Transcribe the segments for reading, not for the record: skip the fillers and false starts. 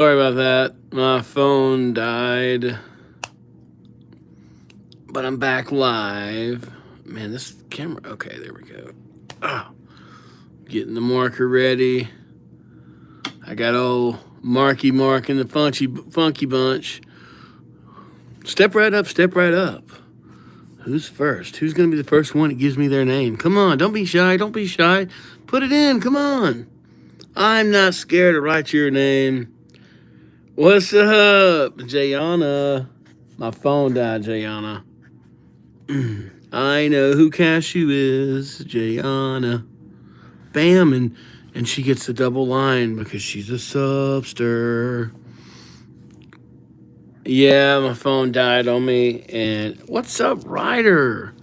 Sorry about that. My phone died, but I'm back live. Man, this camera. Okay, there we go. Oh, getting the marker ready. I got old Marky Mark and the Funky Bunch. Step right up, step right up. Who's first? Who's going to be the first one that gives me their name? Come on, don't be shy, don't be shy. Put it in, come on. I'm not scared to write your name. What's up, Jayana? My phone died, Jayana. I know who Cashew is, Jayana. Bam, and she gets the double line because she's a subster. Yeah, my phone died on me. And what's up, Ryder?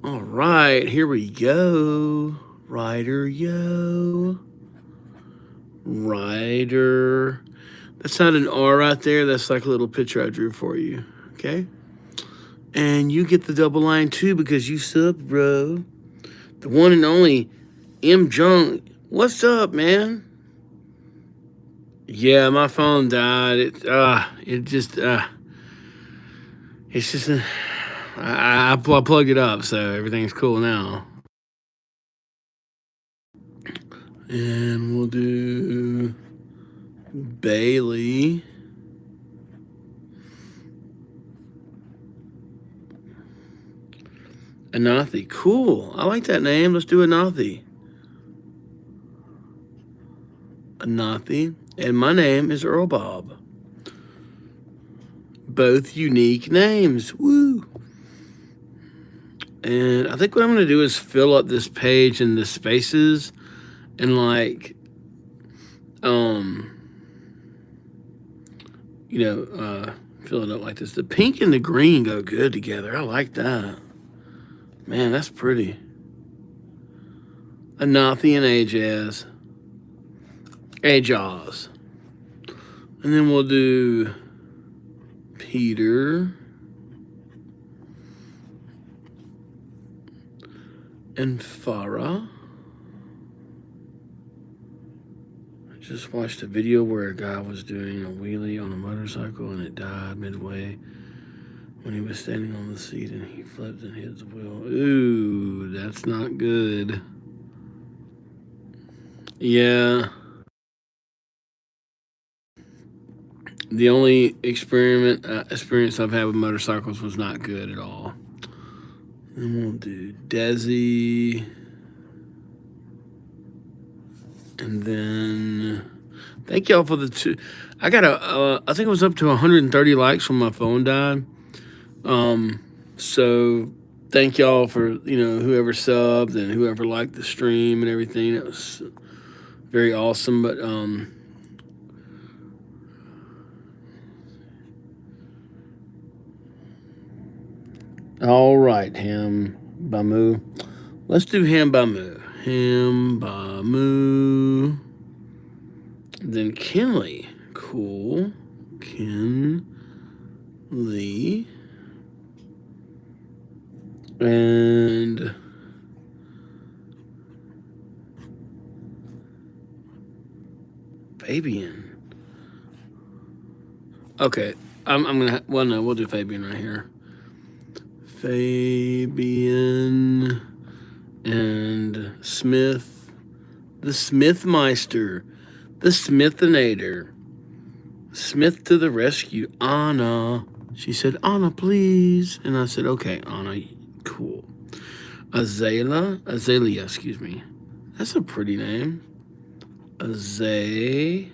All right, here we go. Ryder, yo. Ryder. That's not an R right there. That's like a little picture I drew for you. Okay? And you get the double line too because you sub, bro. The one and only M. Jung. What's up, man? Yeah, my phone died. It's just I plugged it up, so everything's cool now. And we'll do Bailey. Anathi. Cool. I like that name. Let's do Anathi. Anathi. And my name is EarlBob. Both unique names. Woo. And I think what I'm going to do is fill up this page in the spaces and like, fill it up like this. The pink and the green go good together. I like that. Man, that's pretty. Anathi and Ajaz. Ajaz. And then we'll do Peter and Farah. I just watched a video where a guy was doing a wheelie on a motorcycle and it died midway when he was standing on the seat and he flipped and hit the wheel. Ooh, that's not good. Yeah. The only experience I've had with motorcycles was not good at all. And we'll do Desi. And then thank y'all for the two. I got I think it was up to 130 likes when my phone died. So thank y'all for, whoever subbed and whoever liked the stream and everything. It was very awesome. But all right, Ham Bamu. Let's do Ham Bamu. Ham Bamu. Then Kinley. Cool. Kinley. And Fabian. Okay. I'm gonna we'll do Fabian right here. Fabian and Smith, the Smithmeister, the Smithinator, Smith to the rescue. Anna, she said, Anna, please. And I said, okay, Anna, cool. Azalea, excuse me. That's a pretty name. Azalea.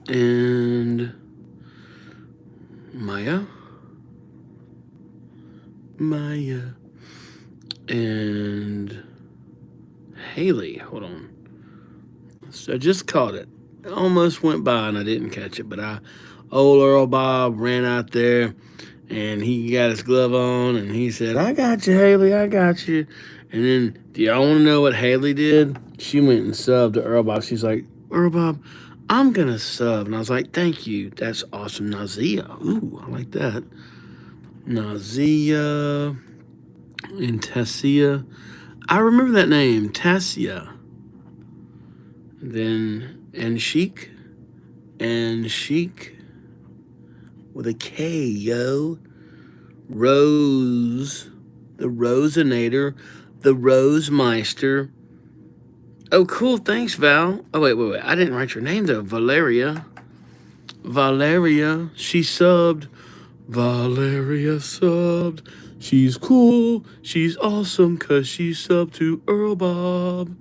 And Maya, and Haley. Hold on. So I just caught it. It almost went by and I didn't catch it, but old EarlBob ran out there and he got his glove on and he said, I got you, Haley, I got you. And then, do y'all want to know what Haley did? She went and subbed to EarlBob. She's like, EarlBob, I'm going to sub. And I was like, thank you. That's awesome. Nazia. Ooh, I like that. Nazia and Tassia. I remember that name, Tassia. Then and chic with a K, yo. Rose, the Rosinator, the Rosemeister. Oh, cool. Thanks, Val. Oh, wait. I didn't write your name, though. Valeria. She subbed. Valeria subbed. She's cool. She's awesome because she subbed to EarlBob.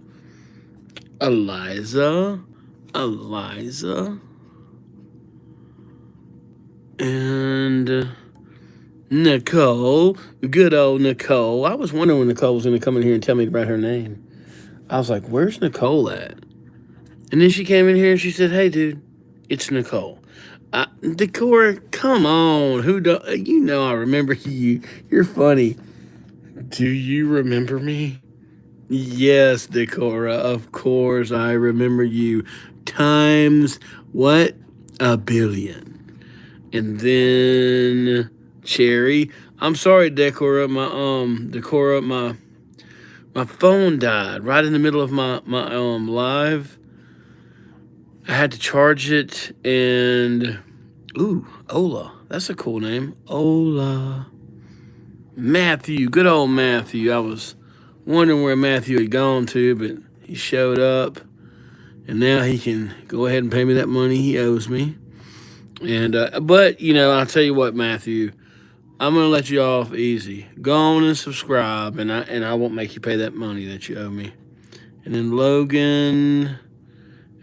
Eliza. And Nicole. Good old Nicole. I was wondering when Nicole was going to come in here and tell me about her name. I was like, where's Nicole at? And then she came in here and she said, hey, dude, it's Nicole. Decora, come on. Who do you know I remember you? You're funny. Do you remember me? Yes, Decora, of course I remember you. Times what? A billion. And then Cherry. I'm sorry, Decora. My phone died right in the middle of my live. I had to charge it, and ooh, Ola. That's a cool name. Ola. Matthew. Good old Matthew. I was wondering where Matthew had gone to, but he showed up, and now he can go ahead and pay me that money he owes me. And but I'll tell you what, Matthew, I'm gonna let you off easy. Go on and subscribe, and I won't make you pay that money that you owe me. And then Logan,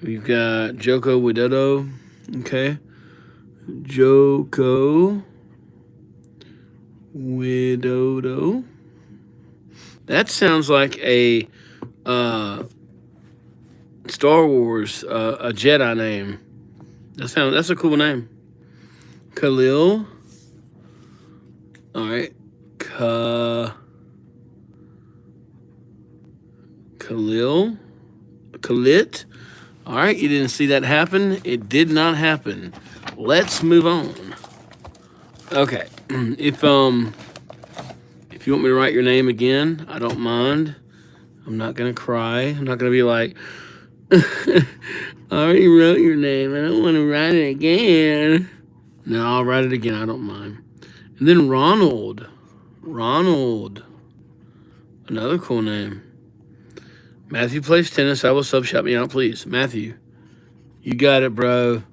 we've got Joko Widodo, okay, Joko Widodo. That sounds like a Star Wars, a Jedi name. That's a cool name. Khalil. All right. Khalit. All right, you didn't see that happen. It did not happen. Let's move on. Okay. If you want me to write your name again, I don't mind. I'm not gonna cry. I'm not gonna be like, I already wrote your name. I don't want to write it again. No, I'll write it again. I don't mind. And then Ronald. Another cool name. Matthew plays tennis. I will sub. Shout me out, please. Matthew. You got it, bro.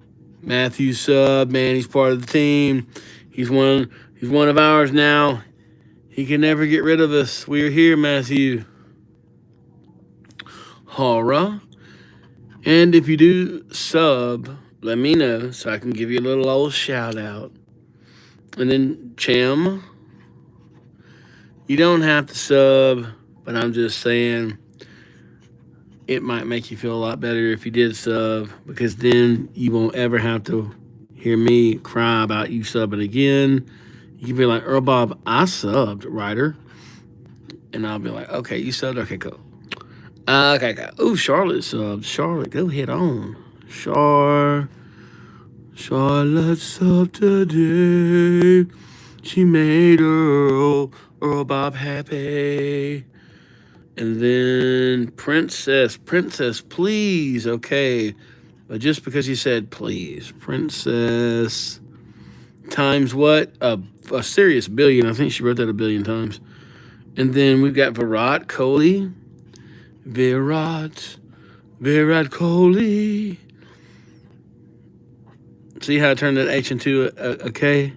Matthew sub, man. He's part of the team. He's one of ours now. He can never get rid of us. We are here, Matthew. Hara. And if you do sub, let me know so I can give you a little old shout out. And then Cham. You don't have to sub, but I'm just saying it might make you feel a lot better if you did sub, because then you won't ever have to hear me cry about you subbing again. You can be like, EarlBob, I subbed, Ryder. And I'll be like, okay, you subbed? Okay, cool. Okay. Ooh, Charlotte subbed. Charlotte, go head on. Charlotte subbed today. She made EarlBob happy. And then Princess, please. Okay. But just because you said please. Princess times what? A serious billion. I think she wrote that a billion times. And then we've got Virat Kohli. Virat Kohli. See how I turned that H into a K?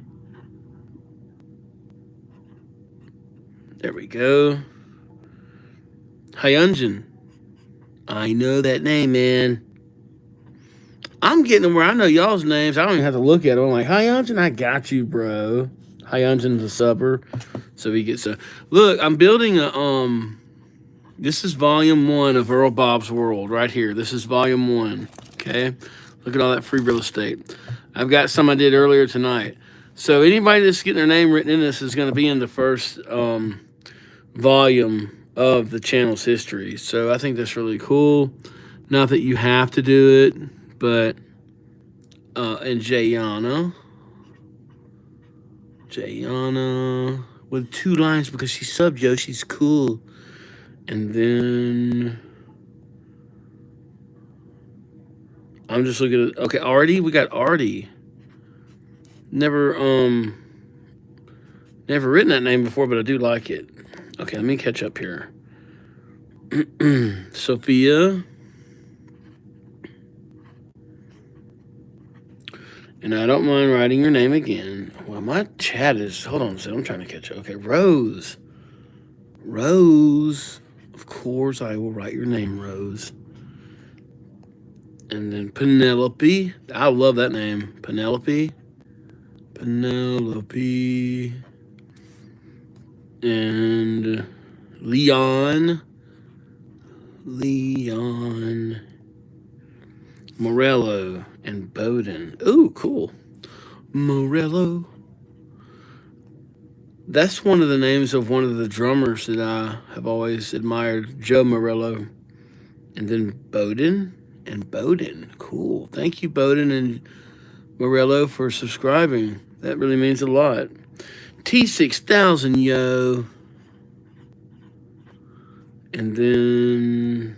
There we go. Hyunjin. I know that name, man. I'm getting where I know y'all's names. I don't even have to look at them. I'm like, Hyunjin, I got you, bro. Hyunjin's a supper. So he gets a look. I'm building a this is volume 1 of EarlBob's World right here. This is volume 1. Okay. Look at all that free real estate. I've got some I did earlier tonight. So anybody that's getting their name written in this is going to be in the first volume of the channel's history. So I think that's really cool. Not that you have to do it, but and Jayana with 2 lines because she subbed, yo. She's cool. And then I'm just looking at, okay, Artie, we got Artie. Never written that name before, but I do like it. Okay, let me catch up here. Sophia. And I don't mind writing your name again. Well, my chat is, hold on a second, I'm trying to catch up. Okay, Rose. Rose. Of course, I will write your name, Rose. And then Penelope. I love that name. Penelope. Penelope. And Leon. Leon. Morello and Bowden. Ooh, cool. Morello. That's one of the names of one of the drummers that I have always admired, Joe Morello. And then Bowden and Bowden. Cool. Thank you, Bowden and Morello, for subscribing. That really means a lot. T6000, yo. And then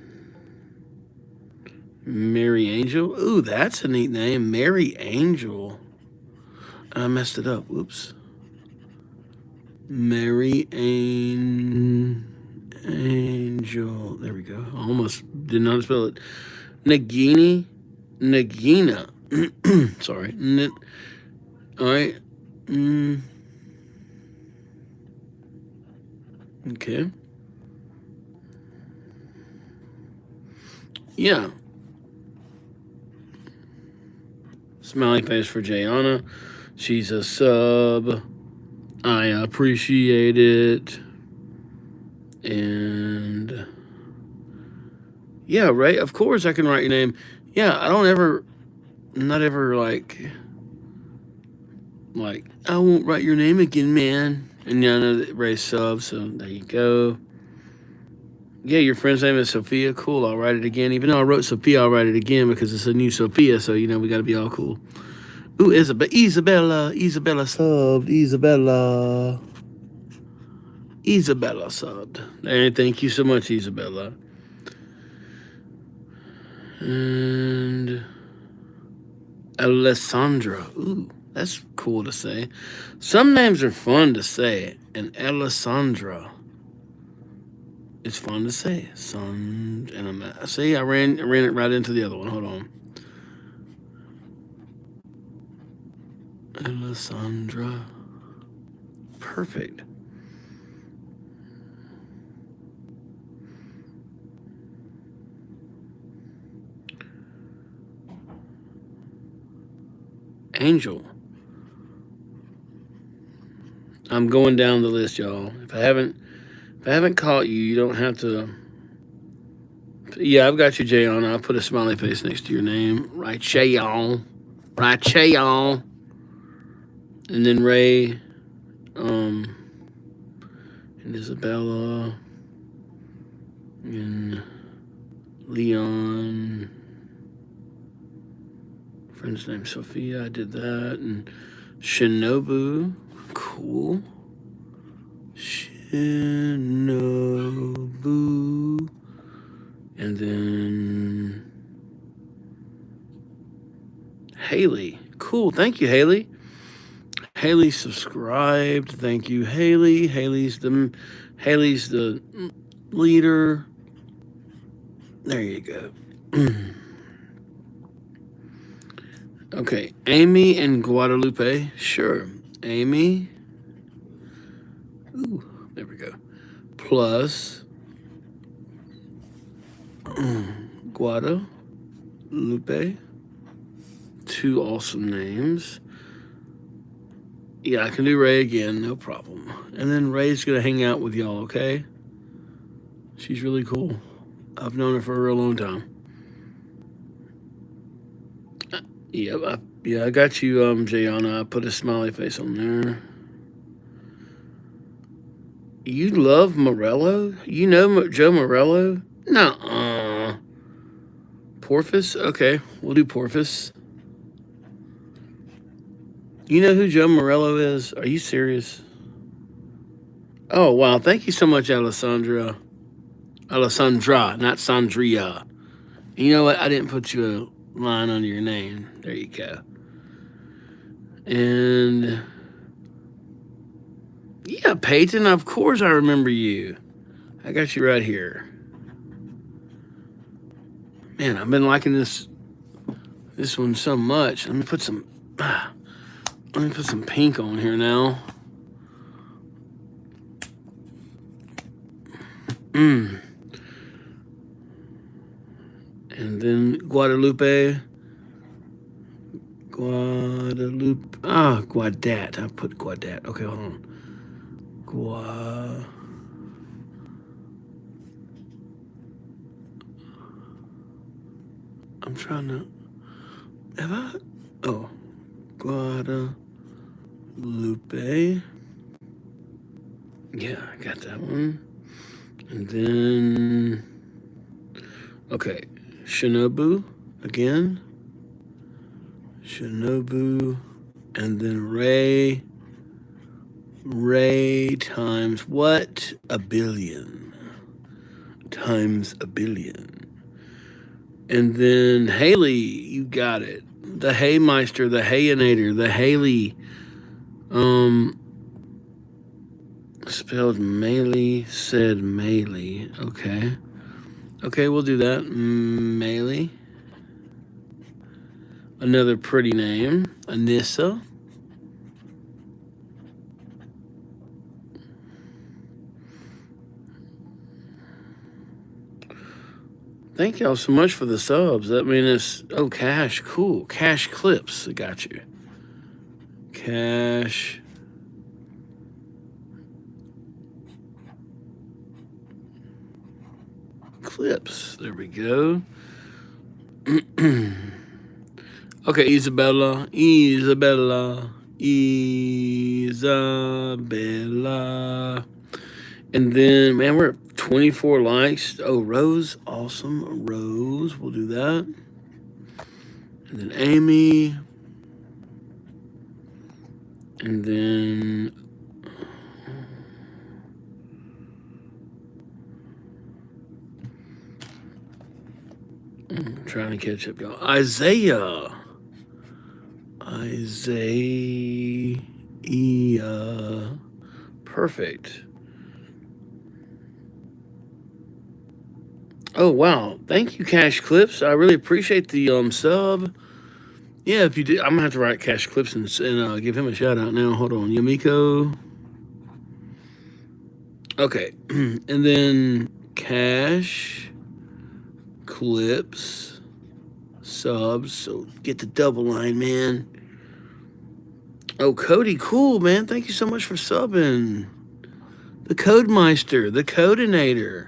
Mary Angel. Ooh, that's a neat name. Mary Angel. I messed it up. Whoops. Mary Angel. There we go. I almost did not spell it. Nagini. Nagina. Sorry. All right. Okay. Yeah. Smiley face for Jayana. She's a sub. I appreciate it. And yeah, right. Of course I can write your name. Yeah, I don't ever, not ever like I won't write your name again, man. And yeah, I know that Ray's sub, so there you go. Yeah, your friend's name is Sophia. Cool, I'll write it again. Even though I wrote Sophia, I'll write it again because it's a new Sophia, so, you know, we got to be all cool. Ooh, Isabella subbed. Isabella subbed. Hey, thank you so much, Isabella. And Alessandra. Ooh, that's cool to say. Some names are fun to say. And Alessandra. It's fun to say. See, I ran it right into the other one. Hold on. Alessandra. Perfect. Angel. I'm going down the list, y'all. If I haven't caught you, you don't have to. Yeah, I've got you, Jay, on. I'll put a smiley face next to your name. Right, Shay on. Right, Shay on. And then Ray, and Isabella, and Leon. Friend's name Sophia. I did that. And Shinobu. Cool. Shinobu. And then Haley. Cool. Thank you, Haley. Haley subscribed. Thank you, Haley. Haley's the leader. There you go. Okay, Amy and Guadalupe. Sure. Amy. Ooh, there we go. Plus Guadalupe. Two awesome names. Yeah, I can do Ray again, no problem. And then Ray's going to hang out with y'all, okay? She's really cool. I've known her for a real long time. Yeah, I got you, Jayana. I put a smiley face on there. You love Morello? You know Joe Morello? Nuh-uh. Porpoise? Okay, we'll do Porpoise. You know who Joe Morello is? Are you serious? Oh, wow. Thank you so much, Alessandra, not Sandria. You know what? I didn't put you line under your name. There you go. And yeah, Peyton, of course I remember you. I got you right here. Man, I've been liking this one so much. Let me put some pink on here now. And then Guadalupe. Guadat. I put Guadat. Okay, hold on. I'm trying to. Have I? Oh, Guadalupe. Yeah, I got that one. And then. Okay, Shinobu again. Shinobu. And then Ray. Ray times what? A billion. Times a billion. And then Haley, you got it. The Haymeister, the Hayinator, the Haley. Spelled Melee, said Melee. Okay. Okay, we'll do that. Melee. Another pretty name. Anissa. Thank y'all so much for the subs. That means it's, oh, Cash, cool. Cash Clips, I got you. Cash. Clips, there we go. Okay, Isabella. And then, man, we're at 24 likes. Oh, Rose, awesome. Rose, we'll do that. And then Amy. And then I'm trying to catch up, y'all. Isaiah. Perfect. Oh, wow. Thank you, Cash Clips. I really appreciate the sub. Yeah, if you did, I'm going to have to write Cash Clips and give him a shout out now. Hold on. Yamiko. Okay. And then Cash Clips subs. So get the double line, man. Oh, Cody, cool, man. Thank you so much for subbing. The Codemeister, the Codinator.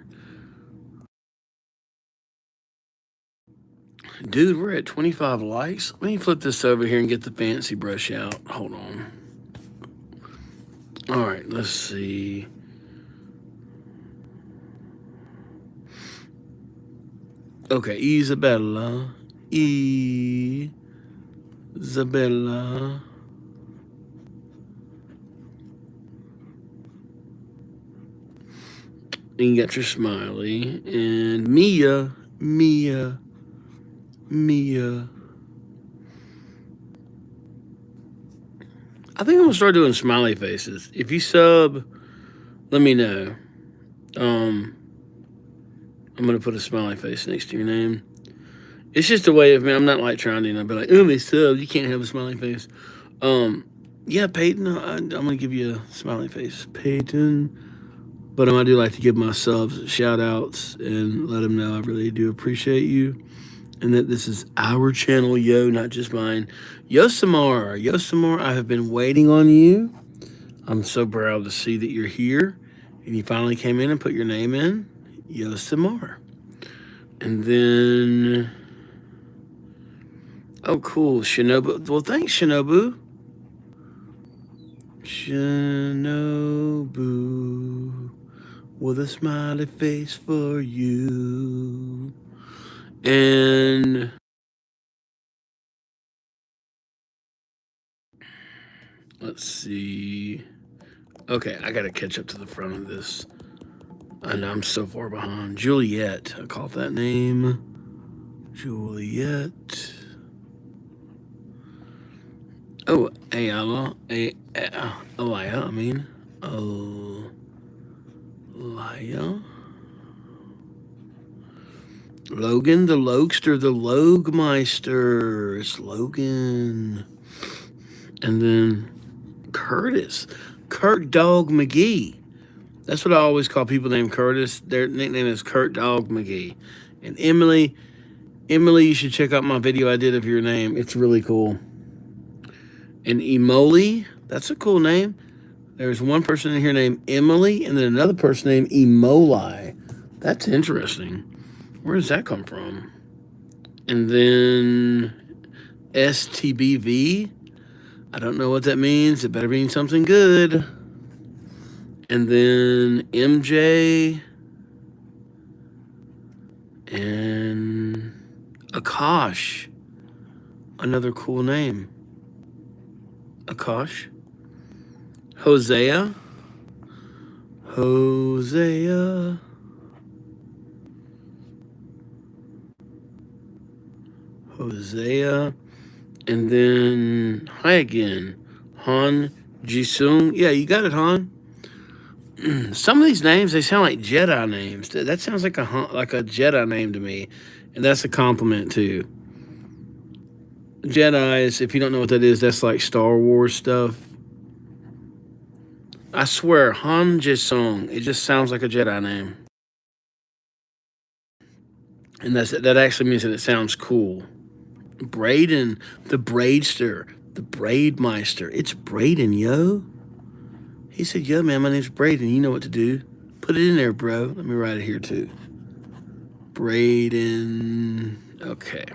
Dude, we're at 25 likes. Let me flip this over here and get the fancy brush out. Hold on. All right, let's see. Okay, Isabella. And you got your smiley. And Mia. I think I'm gonna start doing smiley faces. If you sub, let me know. I'm gonna put a smiley face next to your name. It's just a way of, man, I'm not like trying to, be like, oh, my sub, you can't have a smiley face. Yeah, Peyton, I'm gonna give you a smiley face, Peyton. But I do like to give my subs shout outs and let them know I really do appreciate you. And that this is our channel, yo, not just mine. Yosemar, I have been waiting on you. I'm so proud to see that you're here. And you finally came in and put your name in. Yosemar. And then, oh, cool, Shinobu. Well, thanks, Shinobu. Shinobu with a smiley face for you. And let's see. Okay, I gotta catch up to the front of this. And I'm so far behind. Juliet, I called that name. Juliet. Oh, Ayala. Alaya, I mean. Alaya. Logan the Logster, the Logmeister. It's Logan. And then Curtis. Kurt Dog McGee. That's what I always call people named Curtis. Their nickname is Kurt Dog McGee. And Emily, you should check out my video I did of your name. It's really cool. And Emoli, that's a cool name. There's one person in here named Emily, and then another person named Emoli. That's interesting. Where does that come from? And then STBV. I don't know what that means. It better mean something good. And then MJ. And Akash. Another cool name. Akash. Hosea. Hosea. Hosea. And then, hi again. Han Jisung. Yeah, you got it, Han. Some of these names, they sound like Jedi names. That sounds like a Jedi name to me. And that's a compliment, too. Jedi is, if you don't know what that is, that's like Star Wars stuff. I swear, Han Jisung, it just sounds like a Jedi name. And that actually means that it sounds cool. Braden, the Braidster, the Braidmeister. It's Braden, yo. He said, yo, man, my name's Braden. You know what to do. Put it in there, bro. Let me write it here, too. Braden. Okay.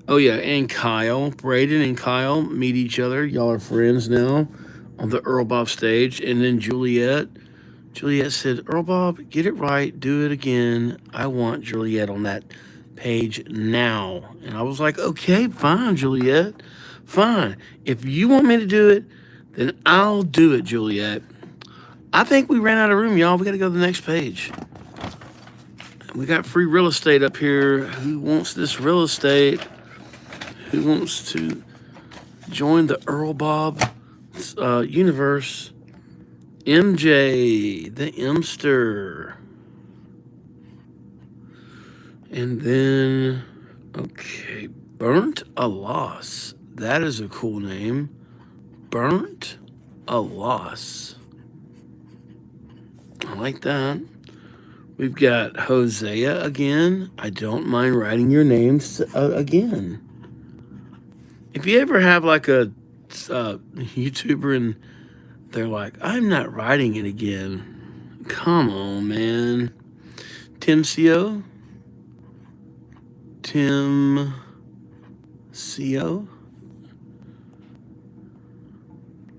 Oh, yeah, and Kyle. Braden and Kyle meet each other. Y'all are friends now on the EarlBob stage. And then Juliet. Juliet said, EarlBob, get it right. Do it again. I want Juliet on that page now. And I was like, okay, fine, Juliet. Fine. If you want me to do it, then I'll do it, Juliet. I think we ran out of room, y'all. We got to go to the next page. We got free real estate up here. Who wants this real estate? Who wants to join the EarlBob universe? MJ, the Mster. And then, okay, Burnt a Loss. That is a cool name. Burnt a Loss. I like that. We've got Hosea again. I don't mind writing your names again. If you ever have like a YouTuber and they're like, I'm not writing it again. Come on, man. Tim Co.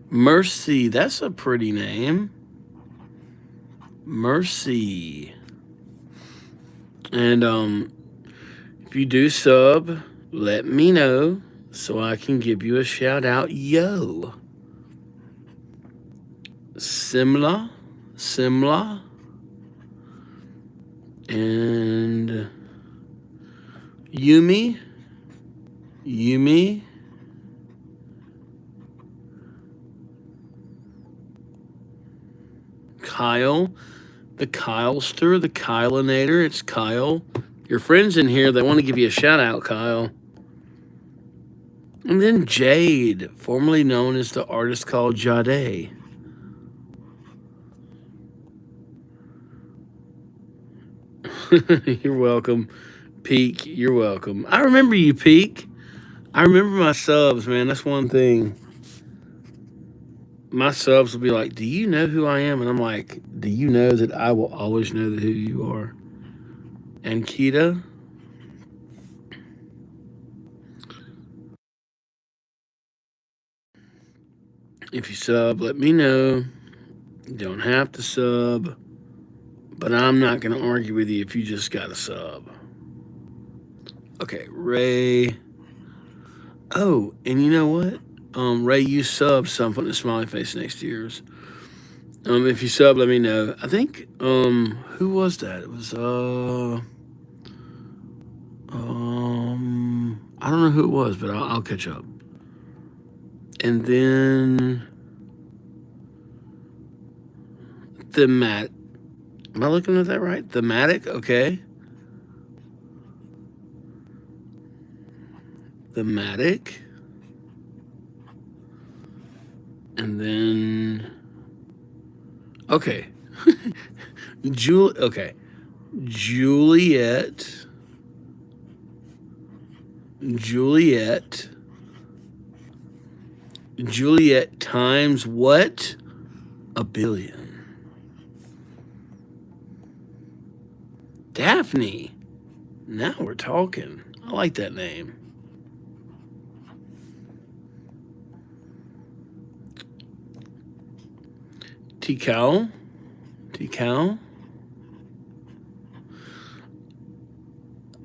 Mercy, that's a pretty name. Mercy. And if you do sub, let me know so I can give you a shout out. Yo. Simla. And Yumi. Kyle. The Kylester, the Kylinator. It's Kyle. Your friends in here, they want to give you a shout out, Kyle. And then Jade, formerly known as the artist called Jade. You're welcome. Peak, you're welcome. I remember you, Peak. I remember my subs, man. That's one thing. My subs will be like, do you know who I am? And I'm like, do you know that I will always know who you are? And Kita. If you sub, let me know. You don't have to sub. But I'm not going to argue with you if you just got a sub. Okay, Ray. Oh, and you know what? Ray, you sub, so I'm putting a smiley face next to yours. If you sub, let me know. I think, who was that? It was, I don't know who it was, but I'll catch up. And then thematic. Am I looking at that right? Thematic, okay. Thematic. And then, okay. Okay. Juliet. Juliet times what? A billion. Daphne. Now we're talking. I like that name. Tikal.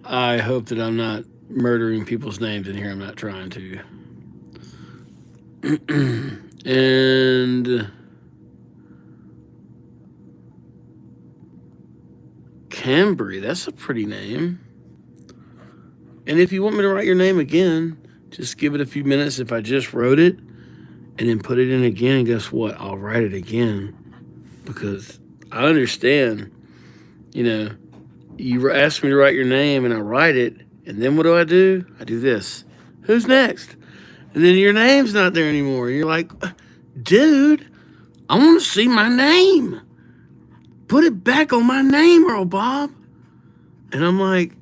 I hope that I'm not murdering people's names in here. I'm not trying to. And Cambry, that's a pretty name. And if you want me to write your name again, just give it a few minutes. If I just wrote it and then put it in again, and guess what? I'll write it again because I understand, you ask me to write your name and I write it, and then what do? I do this. Who's next? And then your name's not there anymore. You're like, dude, I want to see my name. Put it back on my name, EarlBob. And I'm like,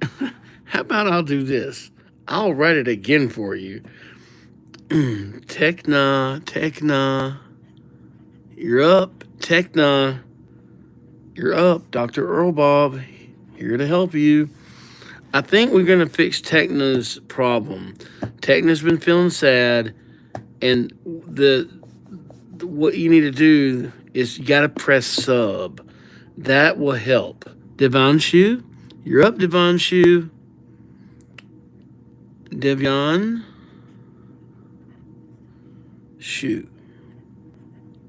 how about I'll do this? I'll write it again for you. Techna. You're up. Techna. You're up. Dr. EarlBob, here to help you. I think we're going to fix Techna's problem. Techna's been feeling sad, and what you need to do is you got to press sub. That will help. Devanshu, you're up, Devanshu. Devyan. Shoot.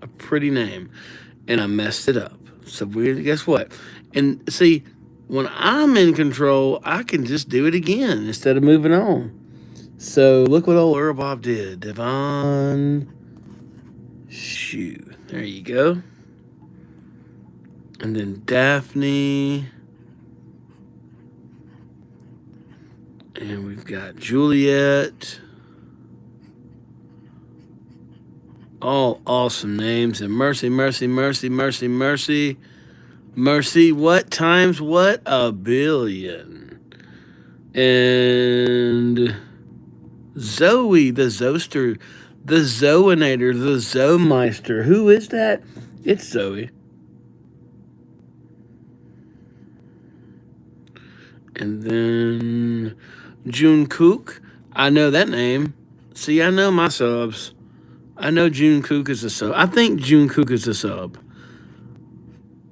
A pretty name. And I messed it up. So guess what? And see, when I'm in control, I can just do it again instead of moving on. So look what old EarlBob did. Devon. Shoot. There you go. And then Daphne. And we've got Juliet. All awesome names. And Mercy. Mercy, what times what? A billion. And Zoe, the Zoester, the Zoinator, the Zoemeister. Who is that? It's Zoe. And then June Kook. I know that name. See, I know my subs. I know June Kook is a sub. I think June Kook is a sub.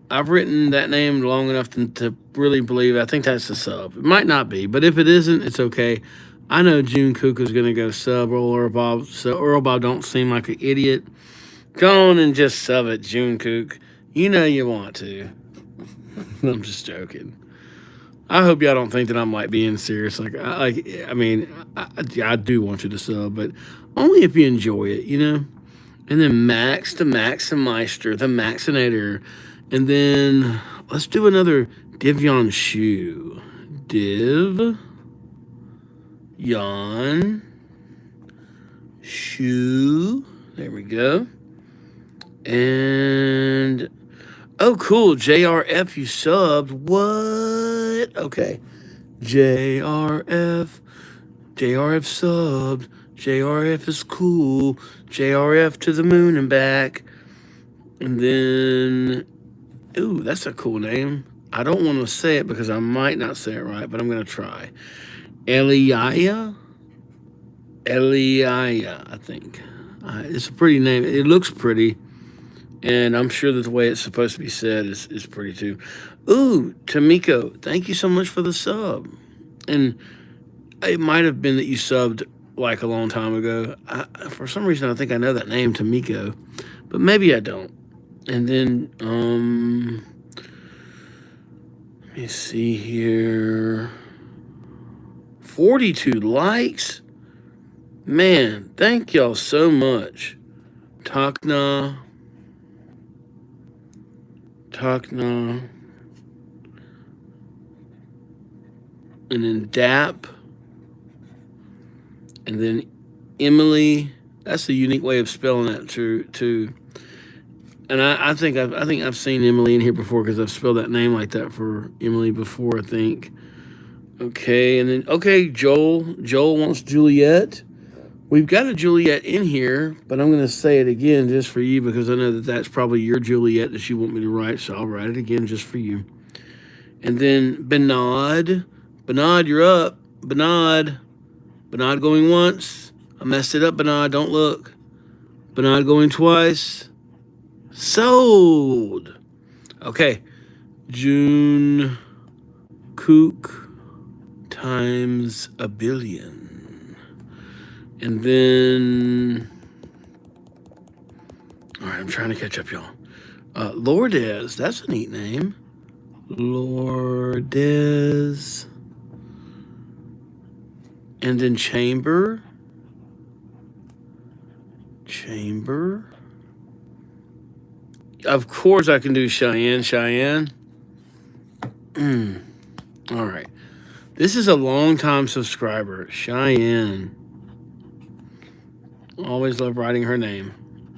I've written that name long enough to really believe I think that's a sub. It might not be, but if it isn't, it's okay. I know June Kook is going to go sub EarlBob, so EarlBob don't seem like an idiot. Go on and just sub it, June Kook. You know you want to. I'm just joking. I hope y'all don't think that I'm like being serious. I do want you to sub, but only if you enjoy it, And then Max, the Maximeister, the Maxinator. And then let's do another Divyan Shu. Div. Yon. Shu. There we go. And oh, cool. JRF, you subbed. What? Okay. JRF subbed. JRF is cool. JRF to the moon and back. And then, ooh, that's a cool name. I don't want to say it because I might not say it right, but I'm going to try. Eliaya, I think. It's a pretty name. It looks pretty. And I'm sure that the way it's supposed to be said is pretty too. Ooh, Tamiko, thank you so much for the sub. And it might have been that you subbed like a long time ago. For some reason, I think I know that name, Tamiko. But maybe I don't. And then, let me see here. 42 likes. Man, thank y'all so much. Takna. And then Dap. And then Emily. That's a unique way of spelling that too. And I think I've seen Emily in here before because I've spelled that name like that for Emily before, I think. Okay, and then Joel. Joel wants Juliet. We've got a Juliet in here, but I'm going to say it again just for you because I know that that's probably your Juliet that you want me to write, so I'll write it again just for you. And then Bernard. Bernard, you're up. Bernard. Bernard going once. I messed it up, Bernard. Don't look. Bernard going twice. Sold. Okay. June Kook times a billion. And then... All right, I'm trying to catch up, y'all. Lourdes. That's a neat name. Lourdes. And then Chamber. Of course I can do Cheyenne. All right. This is a long-time subscriber. Cheyenne. Always love writing her name.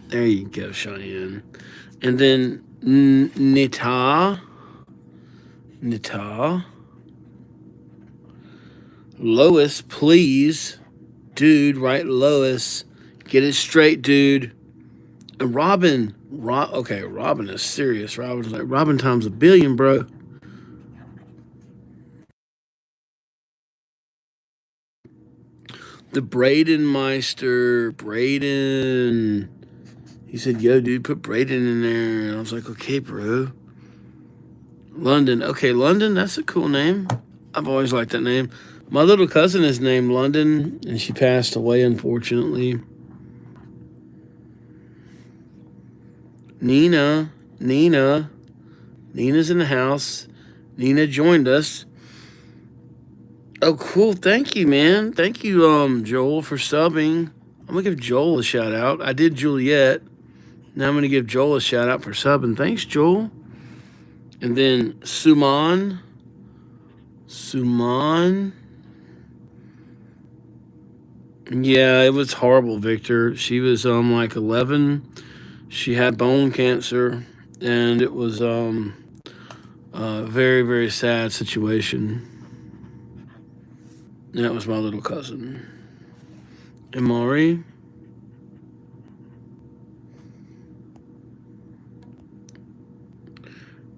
There you go, Cheyenne. And then Nita. Lois, please. Dude, write Lois. Get it straight, dude. And Robin. Okay, Robin is serious. Robin's like, Robin times a billion, bro. The Braden Meister. Braden. He said, yo, dude, put Braden in there. And I was like, okay, bro. London. Okay, London, that's a cool name. I've always liked that name. My little cousin is named London, and she passed away, unfortunately. Nina's in the house. Nina joined us. Oh, cool. Thank you, man. Thank you, Joel, for subbing. I'm going to give Joel a shout out. I did Juliet. Now I'm going to give Joel a shout out for subbing. Thanks, Joel. And then Suman. Yeah, it was horrible, Victor. She was like 11. She had bone cancer, and it was a very, very sad situation. And that was my little cousin. Imari.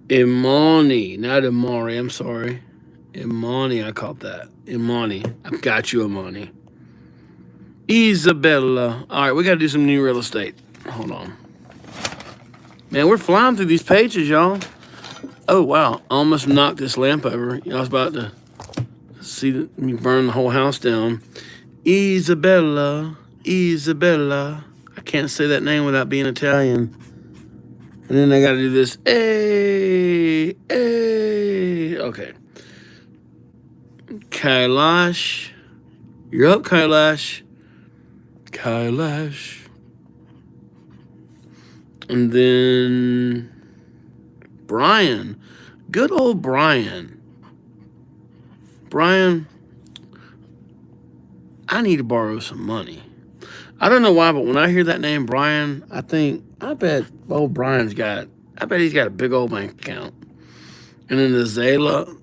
Imani, not Imari, I'm sorry. Imani, I caught that. Imani. I've got you, Imani. Isabella. All right, we got to do some new real estate. Hold on. Man, we're flying through these pages, y'all. Oh, wow. I almost knocked this lamp over. I was about to see me burn the whole house down. Isabella. I can't say that name without being Italian. And then I got to do this. Hey. Okay. Kailash. You're up, Kailash. And then Brian. Good old Brian. Brian, I need to borrow some money. I don't know why, but when I hear that name, Brian, I bet old Brian's got, he's got a big old bank account. And then the Zayla.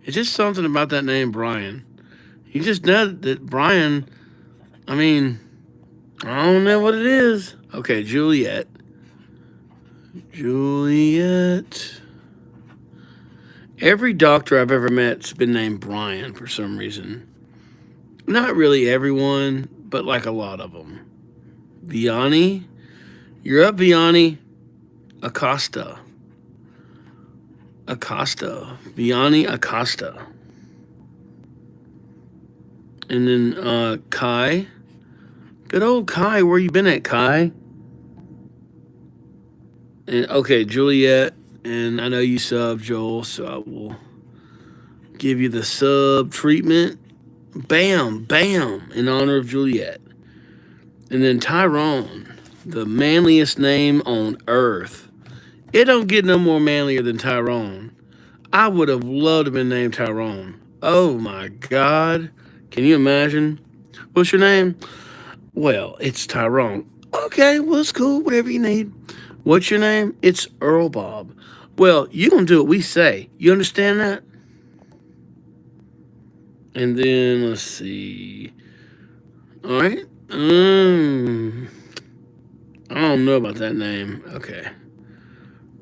It's just something about that name, Brian. You just know that Brian, I don't know what it is. Okay, Juliet. Every doctor I've ever met's been named Brian for some reason. Not really everyone, but like a lot of them. Vianney. You're up, Vianney. Acosta. Vianney Acosta. And then Kai. Good old Kai. Where you been at, Kai? And okay, Juliet. And I know you sub, Joel, so I will Give you the sub treatment. Bam, bam, in honor of Juliet. And then Tyrone, the manliest name on earth. It don't get no more manlier than Tyrone. I would have loved to have been named Tyrone. Oh my God. Can you imagine? What's your name? Well, it's Tyrone. Okay, well, it's cool. Whatever you need. What's your name? It's EarlBob. Well, you gonna do what we say. You understand that? And then let's see. All right. I don't know about that name. Okay.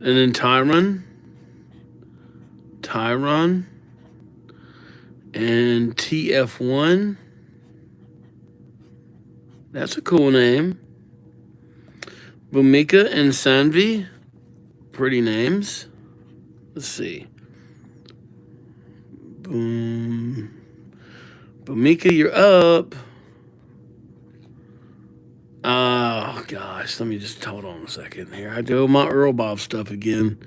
And then Tyron, and TF1. That's a cool name. Bumika and Sanvi. Pretty names. Let's see. Bumika, you're up. Oh, gosh. Let me just hold on a second here. I do my EarlBob stuff again.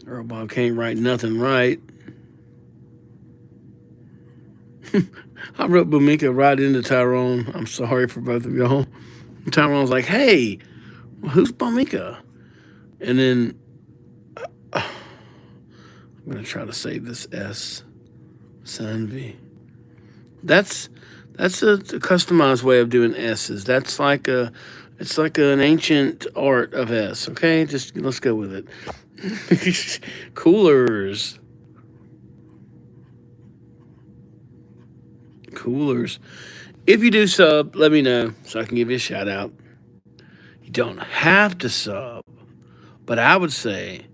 EarlBob can't write nothing right. I wrote Bumika right into Tyrone. I'm sorry for both of y'all. Tyrone's like, hey, who's Bumika? And then I'm going to try to save this S. Sanvi. That's a customized way of doing S's. It's like an ancient art of S. Okay, just let's go with it. Coolers. If you do sub, let me know so I can give you a shout out. You don't have to sub, but I would say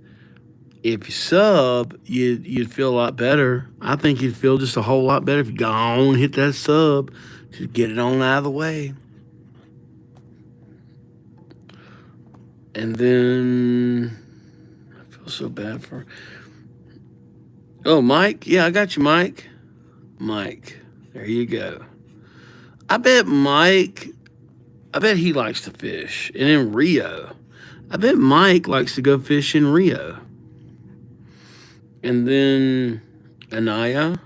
if you sub, you'd feel a lot better. I think you'd feel just a whole lot better if you go on and hit that sub. Just get it on out of the way. And then I feel so bad for. Oh, Mike. Yeah, I got you, Mike. Mike. There you go. I bet he likes to fish. And in Rio. I bet Mike likes to go fish in Rio. And then Anaya.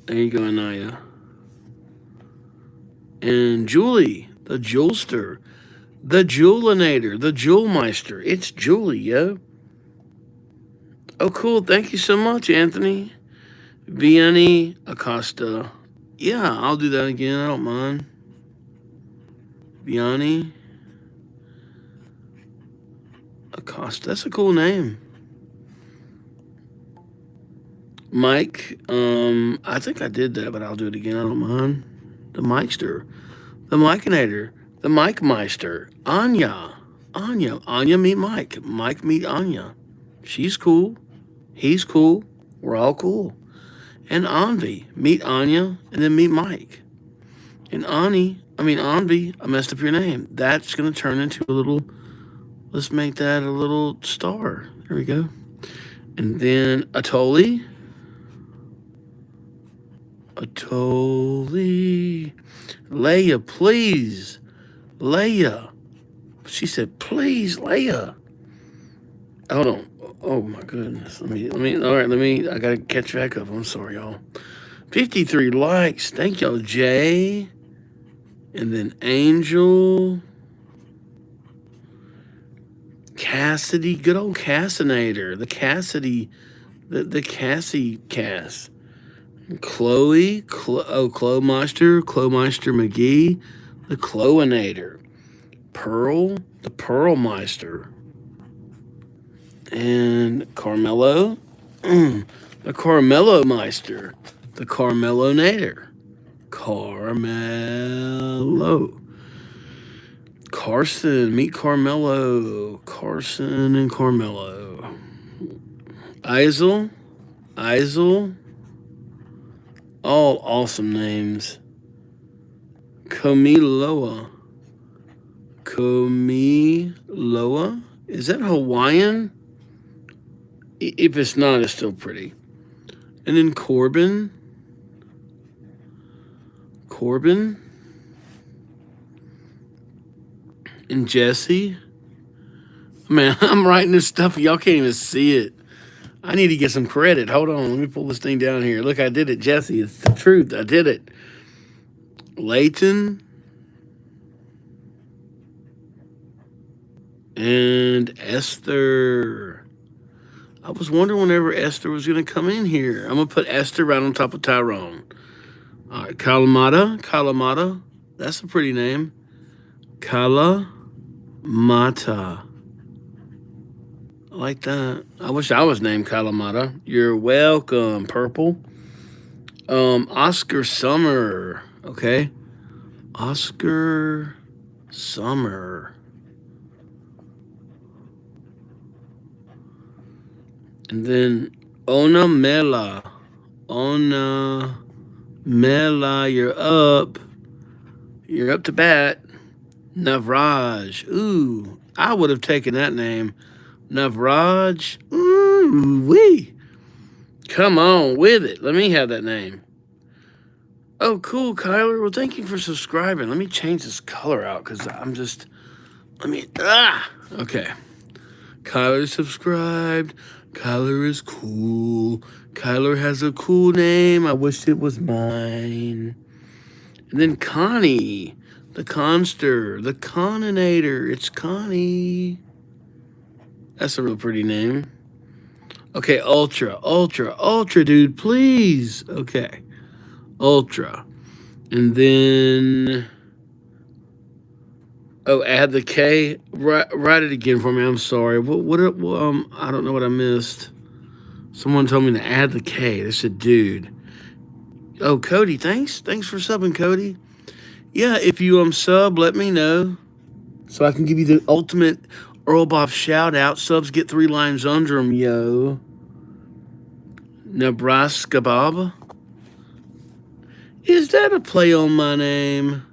There you go, Anaya. And Julie, the Jewelster, the Jewelinator, the Jewelmeister. It's Julie, yo. Oh, cool. Thank you so much, Anthony. Vianney Acosta. Yeah, I'll do that again. I don't mind. Vianney Acosta. That's a cool name. Mike. I think I did that, but I'll do it again. I don't mind. The Mikester. The Mikinator. The Mike Meister. Anya. Anya meet Mike. Mike meet Anya. She's cool. He's cool. We're all cool. And Anvi. Meet Anya and then meet Mike. And Anvi, I messed up your name. That's going to turn into a little, let's make that a little star. There we go. And then Atoli. Leia, please. Leia. She said, please, Leia. Hold on. Oh my goodness. All right, I gotta catch back up. I'm sorry, y'all. 53 likes. Thank y'all, Jay. And then Angel. Cassidy, good old Cassinator. The Cassidy, the Cassie Cass. Chloe, Clomeister McGee, the Cloinator. Pearl, the Pearlmeister. And Carmelo, the Carmelo Meister, the Carmelonator. Carmelo. Carson, meet Carmelo. Carson and Carmelo. Isel. All awesome names. Comiloa. Is that Hawaiian? If it's not, it's still pretty. And then Corbin. And Jesse. Man, I'm writing this stuff. Y'all can't even see it. I need to get some credit. Hold on. Let me pull this thing down here. Look, I did it, Jesse. It's the truth. I did it. Layton and Esther. I was wondering whenever Esther was going to come in here. I'm going to put Esther right on top of Tyrone. All right, Kalamata. Kalamata. That's a pretty name. Kalamata. I like that. I wish I was named Kalamata. You're welcome, Purple. Oscar Summer. Okay. Oscar Summer. And then Ona Mela. Ona Mela, you're up. You're up to bat. Navraj. Ooh, I would have taken that name. Navraj. Ooh, wee. Come on with it. Let me have that name. Oh, cool, Kyler. Well, thank you for subscribing. Let me change this color out because I'm just. Okay. Kyler subscribed. Kyler is cool. Kyler has a cool name. I wish it was mine. And then Connie, the Conster, the Coninator. It's Connie. That's a real pretty name. Okay, Ultra, dude, please. Okay, Ultra. And then, add the K. Write it again for me. I'm sorry. I don't know what I missed. Someone told me to add the K. They said, dude. Oh, Cody, thanks. Thanks for subbing, Cody. Yeah, if you sub, let me know so I can give you the ultimate EarlBob shout out. Subs get 3 lines under them, yo. Nebraska Bob. Is that a play on my name?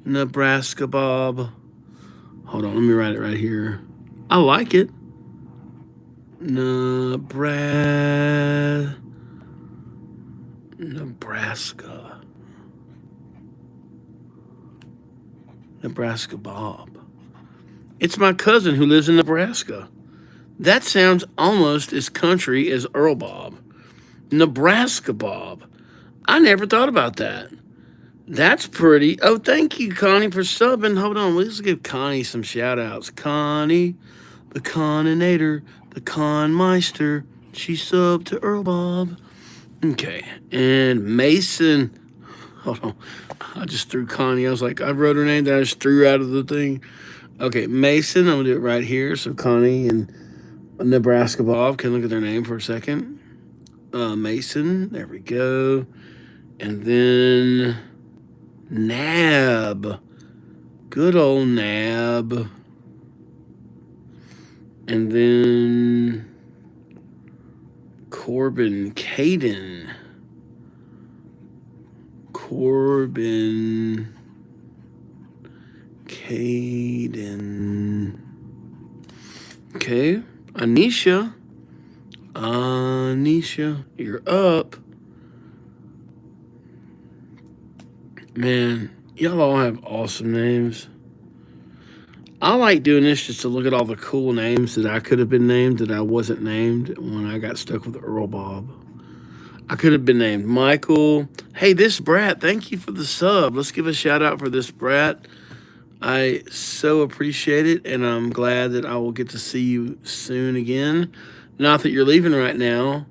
Nebraska Bob. Hold on, let me write it right here. I like it. Nebraska. Nebraska Bob. It's my cousin who lives in Nebraska. That sounds almost as country as EarlBob. Nebraska Bob. I never thought about that. That's pretty. Oh, thank you, Connie, for subbing. Hold on, let's give Connie some shout outs. Connie, the Coninator, the Conmeister. She subbed to EarlBob. Okay, and Mason. Hold on. I just threw Connie. I was like, I wrote her name, then I just threw her out of the thing. Okay, Mason. I'm going to do it right here. So Connie and Nebraska Bob can look at their name for a second. Mason. There we go. And then Nab. Good old Nab. And then Corbin Caden. Corbin Caden. Okay. Anisha. Anisha, you're up. Man, y'all all have awesome names. I like doing this just to look at all the cool names that I could have been named that I wasn't named when I got stuck with EarlBob. I could have been named Michael. Hey, this Brat, thank you for the sub. Let's give a shout out for this Brat. I so appreciate it, and I'm glad that I will get to see you soon again. Not that you're leaving right now,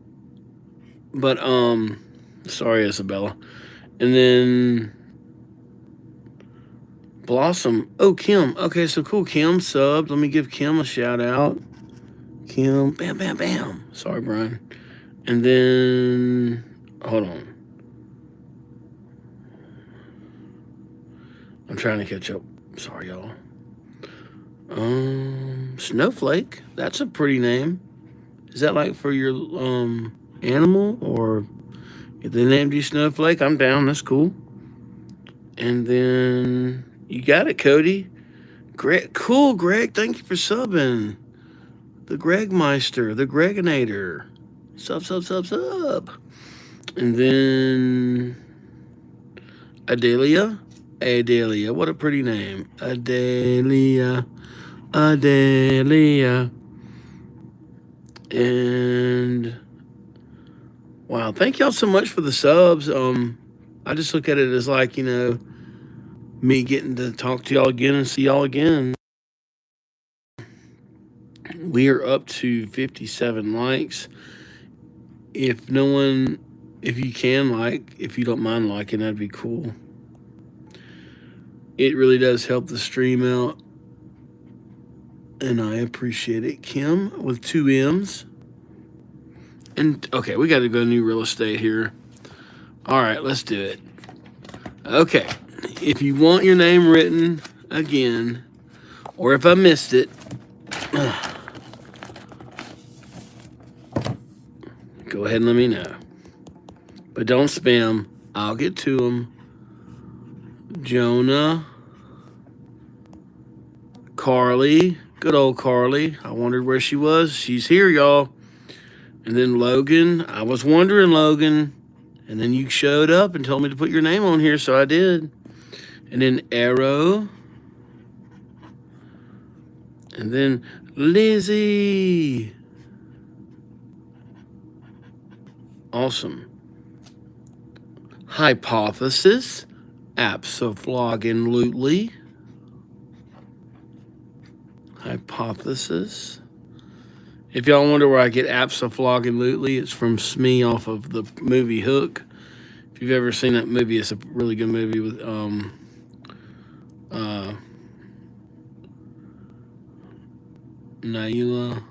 but sorry, Isabella. And then Blossom. Oh, Kim. Okay, so cool. Kim subbed. Let me give Kim a shout out. Kim. Bam, bam, bam. Sorry, Brian. And then, hold on. I'm trying to catch up. Sorry, y'all. Snowflake. That's a pretty name. Is that like for your animal, or if they named you Snowflake? I'm down. That's cool. And then you got it, Cody. Greg, cool, Greg. Thank you for subbing. The Gregmeister, the Greginator. Sub. And then Adelia. What a pretty name. Adelia. Adelia. And wow, thank y'all so much for the subs. I just look at it as like, me getting to talk to y'all again and see y'all again. We are up to 57 likes. If you can if you don't mind liking, that'd be cool. It really does help the stream out, and I appreciate it. Kim with 2 M's. And okay, we got to go new real estate here. All right, let's do it. Okay, if you want your name written again, or if I missed it, go ahead and let me know. But don't spam. I'll get to them. Jonah. Carly. Good old Carly. I wondered where she was. She's here, y'all. And then Logan. I was wondering, Logan. And then you showed up and told me to put your name on here, so I did. And then Arrow. And then Lizzie. Awesome. Hypothesis. Absolutely. Hypothesis. If y'all wonder where I get absolutely, it's from Smee off of the movie Hook. If you've ever seen that movie, it's a really good movie with Naila.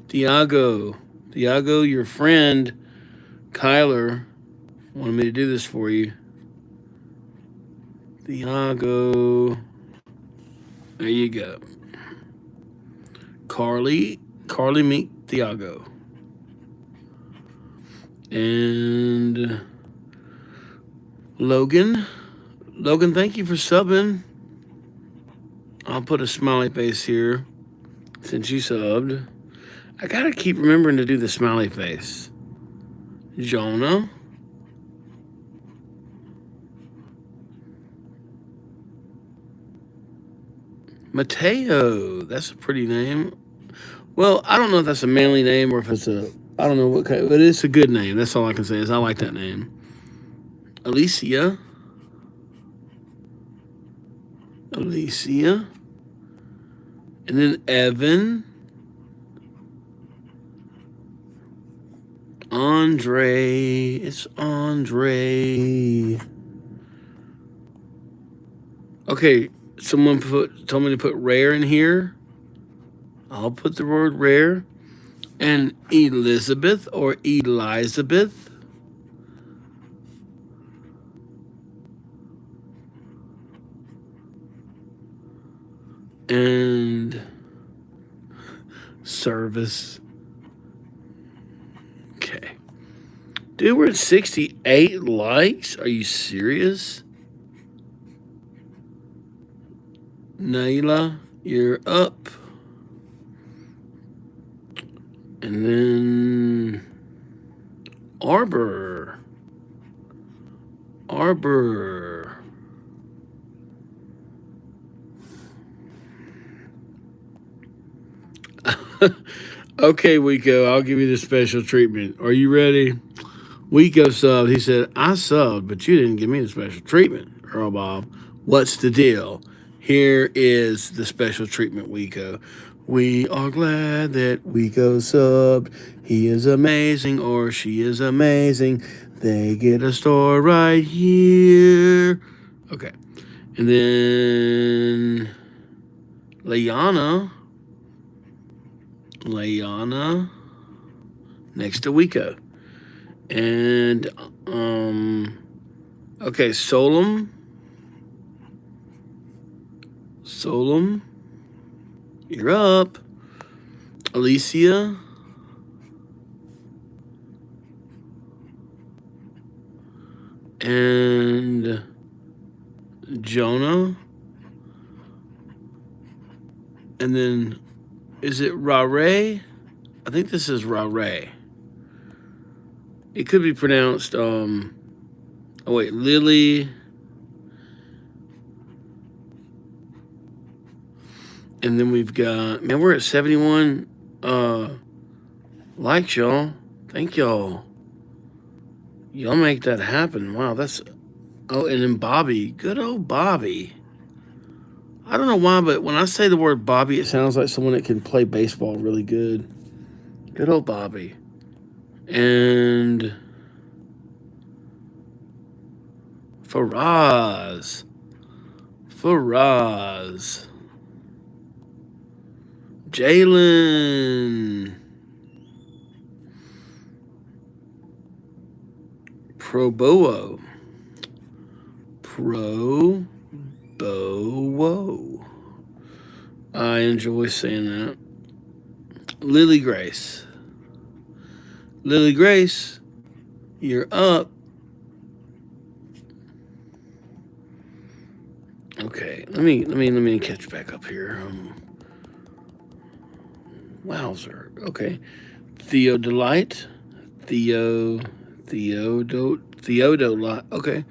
Tiago, your friend Kyler wanted me to do this for you. Tiago, there you go. Carly meet Tiago. And Logan, thank you for subbing. I'll put a smiley face here since you subbed. I gotta keep remembering to do the smiley face. Jonah. Mateo. That's a pretty name. Well, I don't know if that's a manly name or if it's I don't know what kind, but it's a good name. That's all I can say is I like that name. Alicia. And then Evan. Andre. It's Andre. Okay, someone told me to put rare in here. I'll put the word rare. And Elizabeth or Elizabeth. And service. Okay. Dude, we're at 68 likes. Are you serious? Naila, you're up. And then Arbor. Okay, Wico, I'll give you the special treatment. Are you ready? Wico subbed. He said, I subbed, but you didn't give me the special treatment, EarlBob. What's the deal? Here is the special treatment, Wico. We are glad that Wico subbed. He is amazing or she is amazing. They get a store right here. Okay. And then Layana next to Wico. And okay, Solom, you're up. Alicia. And Jonah. And then, is it Rare? I think this is Rare. It could be pronounced Oh, wait, Lily. And then we've got, man, we're at 71 likes, y'all. Thank y'all. Y'all make that happen. Wow, that's, oh, and then Bobby. Good old Bobby. I don't know why, but when I say the word Bobby, it sounds like someone that can play baseball really good. Good old Bobby. And Faraz. Jalen. Probowo. I enjoy saying that. Lily Grace. Lily Grace, you're up. Okay, let me catch back up here. Wowzer. Okay. Theodolite. Theodolite. Okay.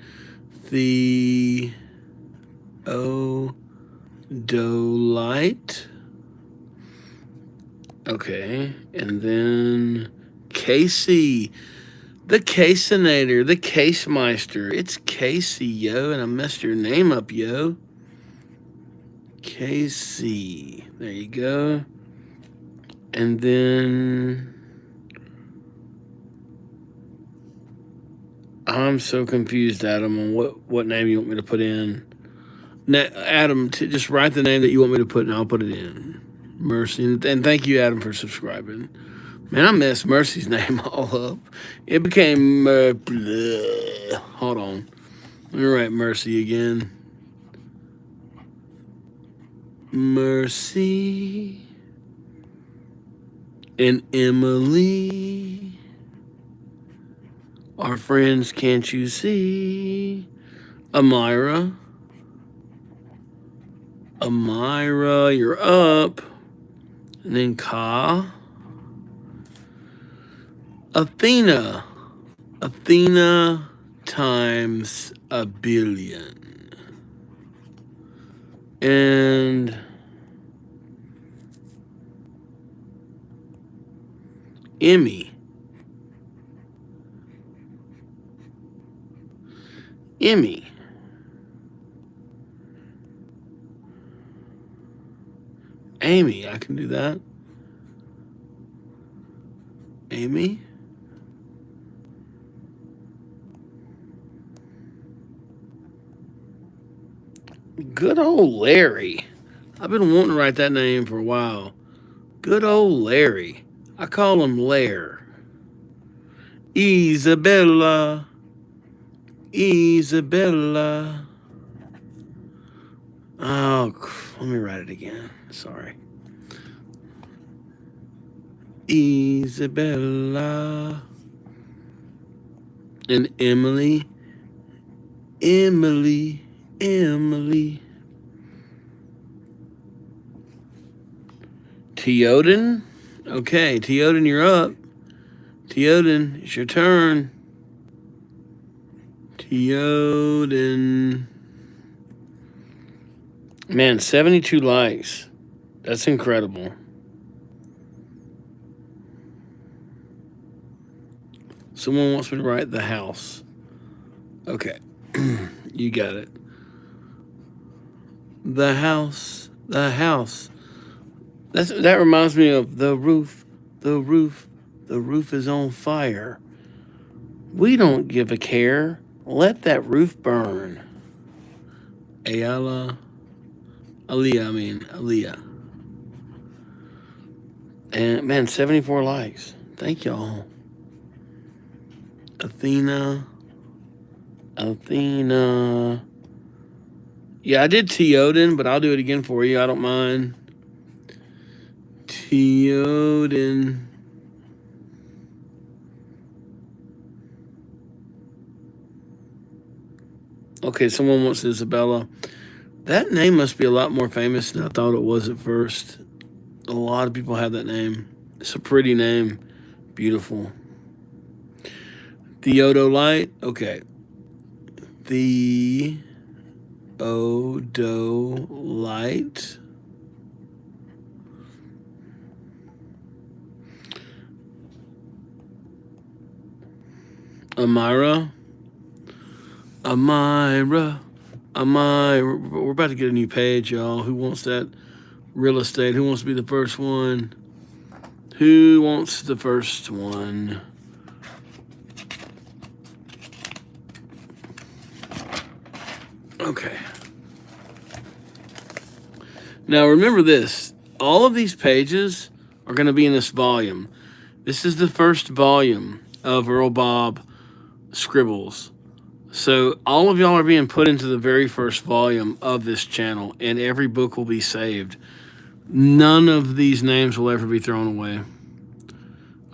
Theodolite. Okay. And then Casey. The Caseinator. The Casemeister. It's Casey, yo. And I messed your name up, yo. Casey. There you go. And then I'm so confused, Adam, on what name you want me to put in. Adam, just write the name that you want me to put, and I'll put it in. Mercy. And thank you, Adam, for subscribing. Man, I messed Mercy's name all up. It became... Hold on. Let me write Mercy again. Mercy... and Emily, our friends, can't you see? Amira, you're up. And then Ka. Athena times a billion. And Emmy. Amy, I can do that. Amy. Good old Larry. I've been wanting to write that name for a while. Good old Larry. I call him Lair. Isabella. Oh, let me write it again. Sorry. Isabella. And Emily. Teoden. Okay, Teoden, you're up. Teoden, it's your turn. Teoden. Man, 72 likes. That's incredible. Someone wants me to write the house. Okay. You got it. The house. That reminds me of the roof. The roof is on fire. We don't give a care. Let that roof burn. Aaliyah. And man, 74 likes. Thank y'all. Athena. Yeah, I did Teoden, but I'll do it again for you. I don't mind. Teoden. Okay, someone wants Isabella. That name must be a lot more famous than I thought it was at first. A lot of people have that name. It's a pretty name. Beautiful. Theodolite. Okay. The Odolite. Amira. We're about to get a new page, y'all. Who wants that real estate? Who wants to be the first one? Who wants the first one? Okay. Now remember this. All of these pages are going to be in this volume. This is the first volume of EarlBob Scribbles. So all of y'all are being put into the very first volume of this channel, and every book will be saved. None of these names will ever be thrown away.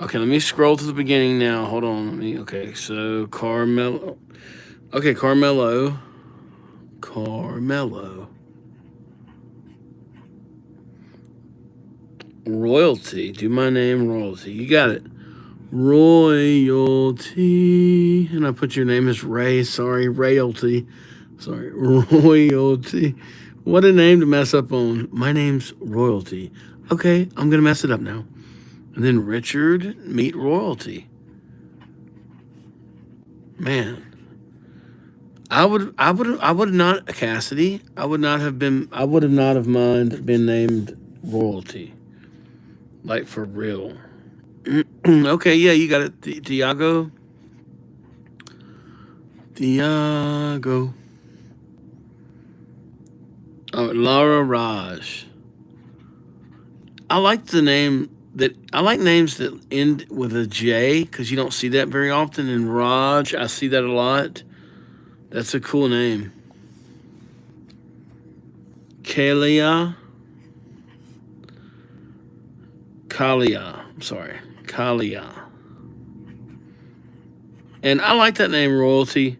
Okay, let me scroll to the beginning now. Hold on. Okay, so Carmelo. Okay, Carmelo. Royalty. Do my name Royalty. You got it. Royalty. And I put your name as Ray. Sorry, Royalty. Sorry, Royalty. What a name to mess up on. My name's Royalty. Okay, I'm going to mess it up now. And then Richard, meet Royalty. Man. I would not, Cassidy, I would not have mind been named Royalty. Like, for real. Okay, yeah, you got it. Tiago. Oh, Lara Raj. I like names that end with a J, because you don't see that very often. And Raj, I see that a lot. That's a cool name. Kalia. And I like that name, Royalty.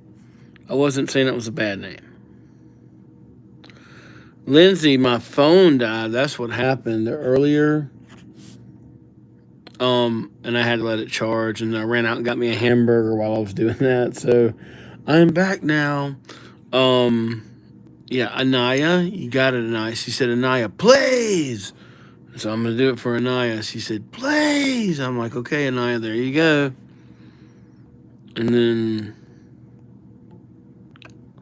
I wasn't saying it was a bad name. Lindsay, my phone died. That's what happened earlier. And I had to let it charge, and I ran out and got me a hamburger while I was doing that. So I'm back now. Yeah, Anaya, you got it, Anaya. She said, Anaya, please. So I'm going to do it for Anaya. She said, please. I'm like, okay, Anaya, there you go. And then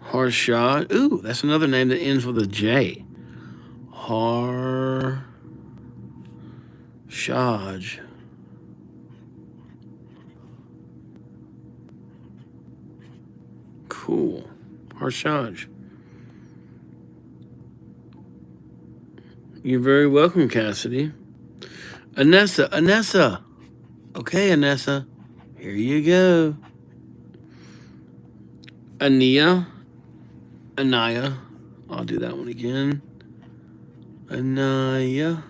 Harshad. Ooh, that's another name that ends with a J. Harshad. Cool. Harshad. You're very welcome, Cassidy. Anessa. Okay, Anessa. Here you go. Anaya. I'll do that one again. Anaya.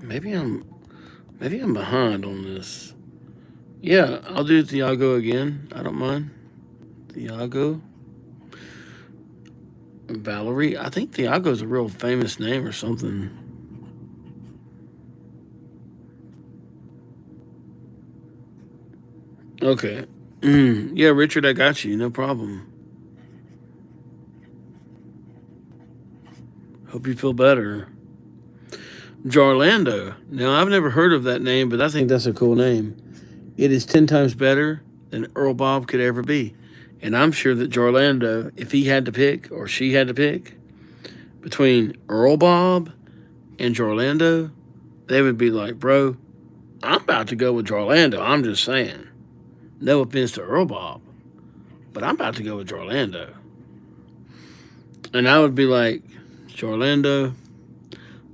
Maybe I'm behind on this. Yeah, I'll do Thiago again. I don't mind. Thiago. Valerie. I think Thiago's a real famous name or something. Okay. Yeah, Richard, I got you. No problem. Hope you feel better. Jarlando. Now, I've never heard of that name, but I think that's a cool name. It is 10 times better than EarlBob could ever be. And I'm sure that Jarlando, if he had to pick, or she had to pick, between EarlBob and Jarlando, they would be like, bro, I'm about to go with Jarlando. I'm just saying. No offense to EarlBob, but I'm about to go with Jarlando. And I would be like, Jarlando,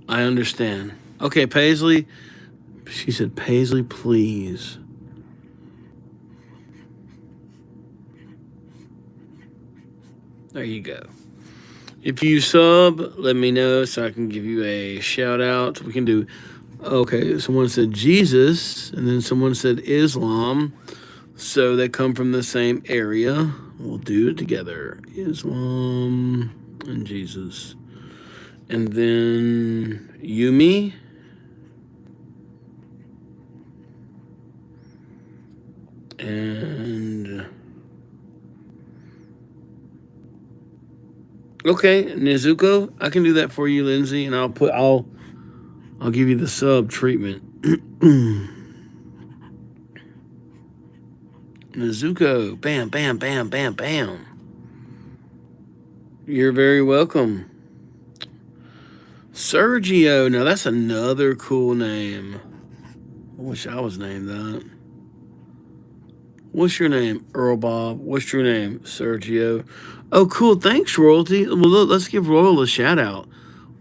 I understand. Okay, Paisley. She said, Paisley, please. There you go. If you sub, let me know so I can give you a shout out. We can do, okay, someone said Jesus, and then someone said Islam. So they come from the same area. We'll do it together. Islam and Jesus. And then Yumi. And okay, Nezuko, I can do that for you, Lindsay, and I'll give you the sub treatment. Nezuko, bam, bam, bam, bam, bam. You're very welcome. Sergio, now that's another cool name. I wish I was named that. What's your name? EarlBob. What's your name? Sergio. Oh, cool. Thanks, Royalty. Well, look, let's give Royal a shout out.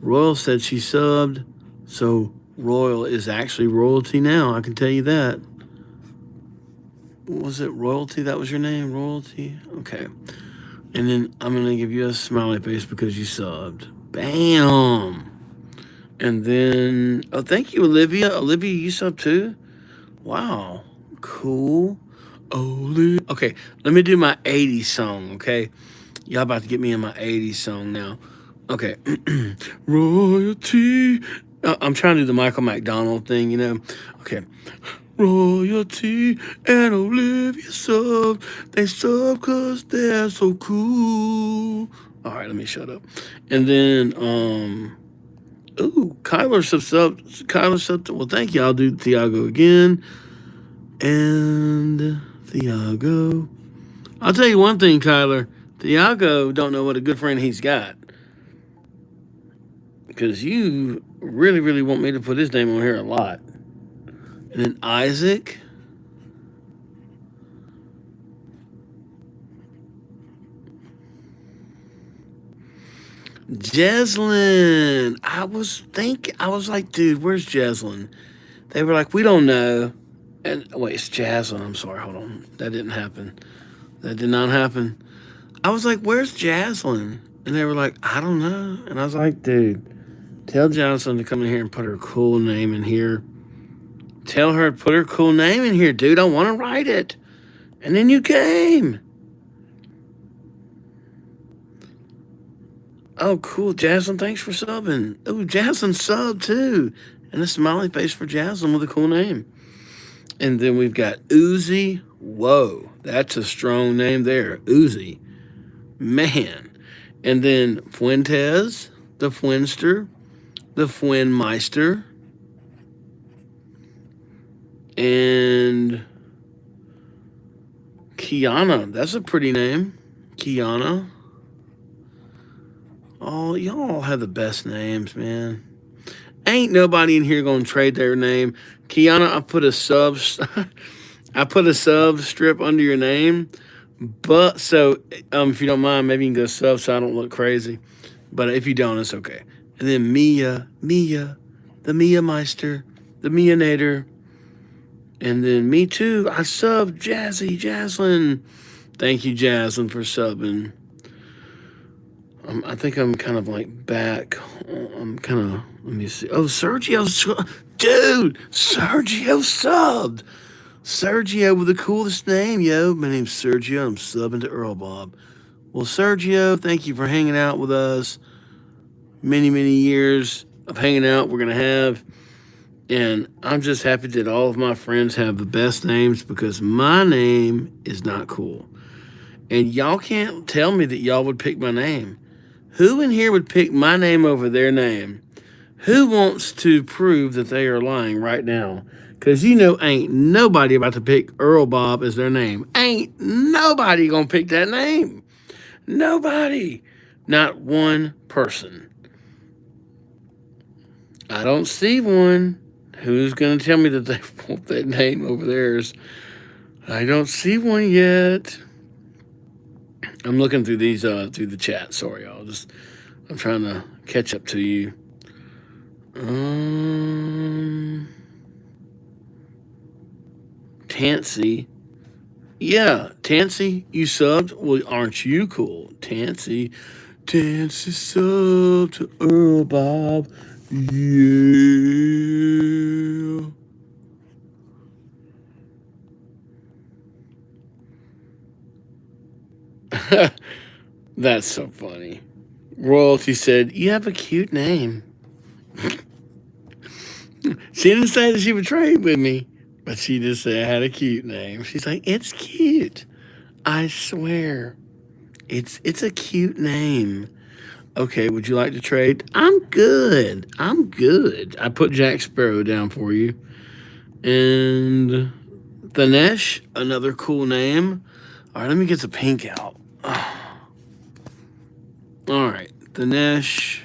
Royal said she subbed, so Royal is actually royalty now. I can tell you that. Was it Royalty? That was your name? Royalty? Okay. And then I'm going to give you a smiley face because you subbed. Bam. And then, oh, thank you, Olivia. Olivia, you subbed too? Wow. Cool. Okay, let me do my 80s song, okay? Y'all about to get me in my 80s song now. Okay. Royalty. I'm trying to do the Michael McDonald thing, you know? Okay. Royalty and Olivia sub. They sub because they're so cool. All right, let me shut up. And then, Kyler sub. Well, thank you. I'll do Thiago again. And Thiago. I'll tell you one thing, Kyler. Thiago don't know what a good friend he's got. Because you really, really want me to put his name on here a lot. And then Isaac. Jeslyn. I was like, dude, where's Jeslyn? They were like, we don't know. And wait, it's Jaslyn. I'm sorry, hold on. That didn't happen. That did not happen. I was like, where's Jaslyn? And they were like, I don't know. And I was like, dude, tell Johnson to come in here and put her cool name in here. Tell her to put her cool name in here, dude. I want to write it. And then you came. Oh, cool. Jaslyn, thanks for subbing. Oh, Jaslyn subbed too. And a smiley face for Jaslyn with a cool name. And then we've got Uzi. Whoa, that's a strong name there. Uzi. Man. And then Fuentes, the Fuenster, the Fuenmeister, and Kiana. That's a pretty name. Kiana. Oh, y'all have the best names, man. Ain't nobody in here gonna trade their name. Kiana, I put a sub strip under your name. But so if you don't mind, maybe you can go sub so I don't look crazy. But if you don't, it's okay. And then Mia, the Mia Meister, the Mia Nader. And then me too. I subbed Jaslyn. Thank you, Jaslyn, for subbing. I think I'm kind of like back. I'm kind of, let me see. Oh, Sergio, dude, Sergio subbed. Sergio with the coolest name, yo. My name's Sergio. I'm subbing to EarlBob. Well, Sergio, thank you for hanging out with us. Many, many years of hanging out we're going to have. And I'm just happy that all of my friends have the best names because my name is not cool. And y'all can't tell me that y'all would pick my name. Who in here would pick my name over their name? Who wants to prove that they are lying right now? Because you know ain't nobody about to pick EarlBob as their name. Ain't nobody going to pick that name. Nobody. Not one person. I don't see one. Who's going to tell me that they want that name over theirs? I don't see one yet. I'm looking through these through the chat. Sorry, y'all. I'm trying to catch up to you. Tansy. Yeah, Tansy, you subbed. Well, aren't you cool? Tansy subbed to EarlBob. Yeah. That's so funny. Royalty said, "You have a cute name." She didn't say that she would trade with me, but she just said I had a cute name. She's like, "It's cute. I swear. It's a cute name." Okay, would you like to trade? I'm good. I'm good. I put Jack Sparrow down for you. And Thanesh, another cool name. All right, let me get the pink out. All right, Thanesh.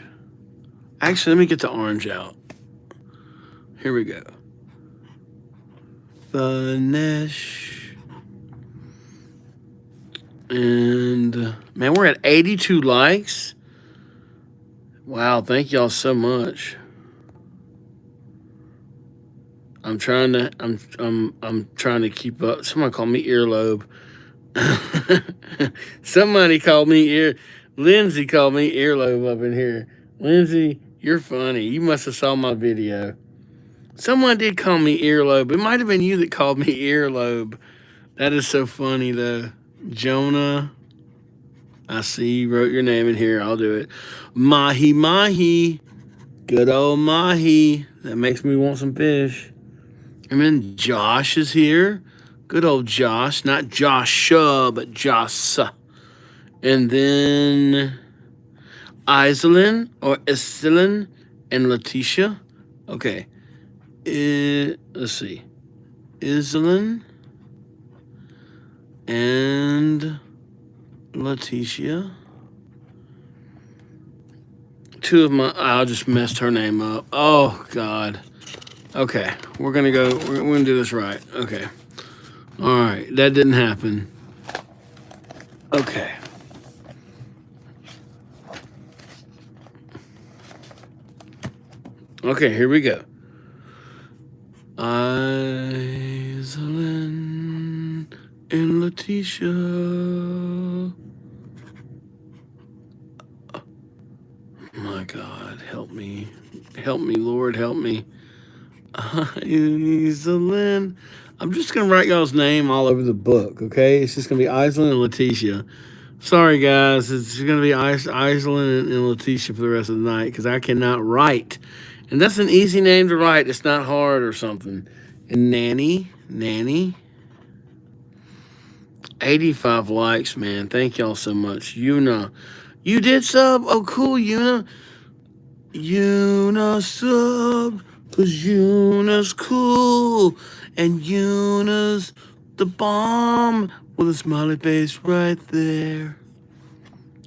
Actually, let me get the orange out. Here we go. Thanesh. And man, we're at 82 likes. Wow, thank y'all so much. I'm trying to keep up. Someone called me earlobe. Somebody called me Lindsay called me earlobe up in here. Lindsay, you're funny. You must have saw my video. Someone did call me earlobe. It might have been you that called me earlobe. That is so funny though. Jonah, I see you wrote your name in here. I'll do it. Mahi mahi. Good old mahi. That makes me want some fish. And then Josh is here. Good old Josh. Not Joshua, but Jossa. And then Iselin or Iselin and Letitia. Okay. Let's see. Iselin and Letitia. Two of my... I just messed her name up. Oh, God. Okay. We're going to go... We're going to do this right. Okay. All right. That didn't happen. Okay. Okay, here we go. Iselin and Letitia. My God, help me. Help me, Lord, help me. Iselin. I'm just going to write y'all's name all over the book, okay? It's just going to be Iselin and Letitia. Sorry, guys. It's going to be Iselin and Letitia for the rest of the night because I cannot write. And that's an easy name to write. It's not hard or something. And Nanny. 85 likes, man. Thank y'all so much. Yuna. You did sub? Oh, cool, Yuna. Yuna sub. Because Yuna's cool. And Yuna's the bomb. With a smiley face right there.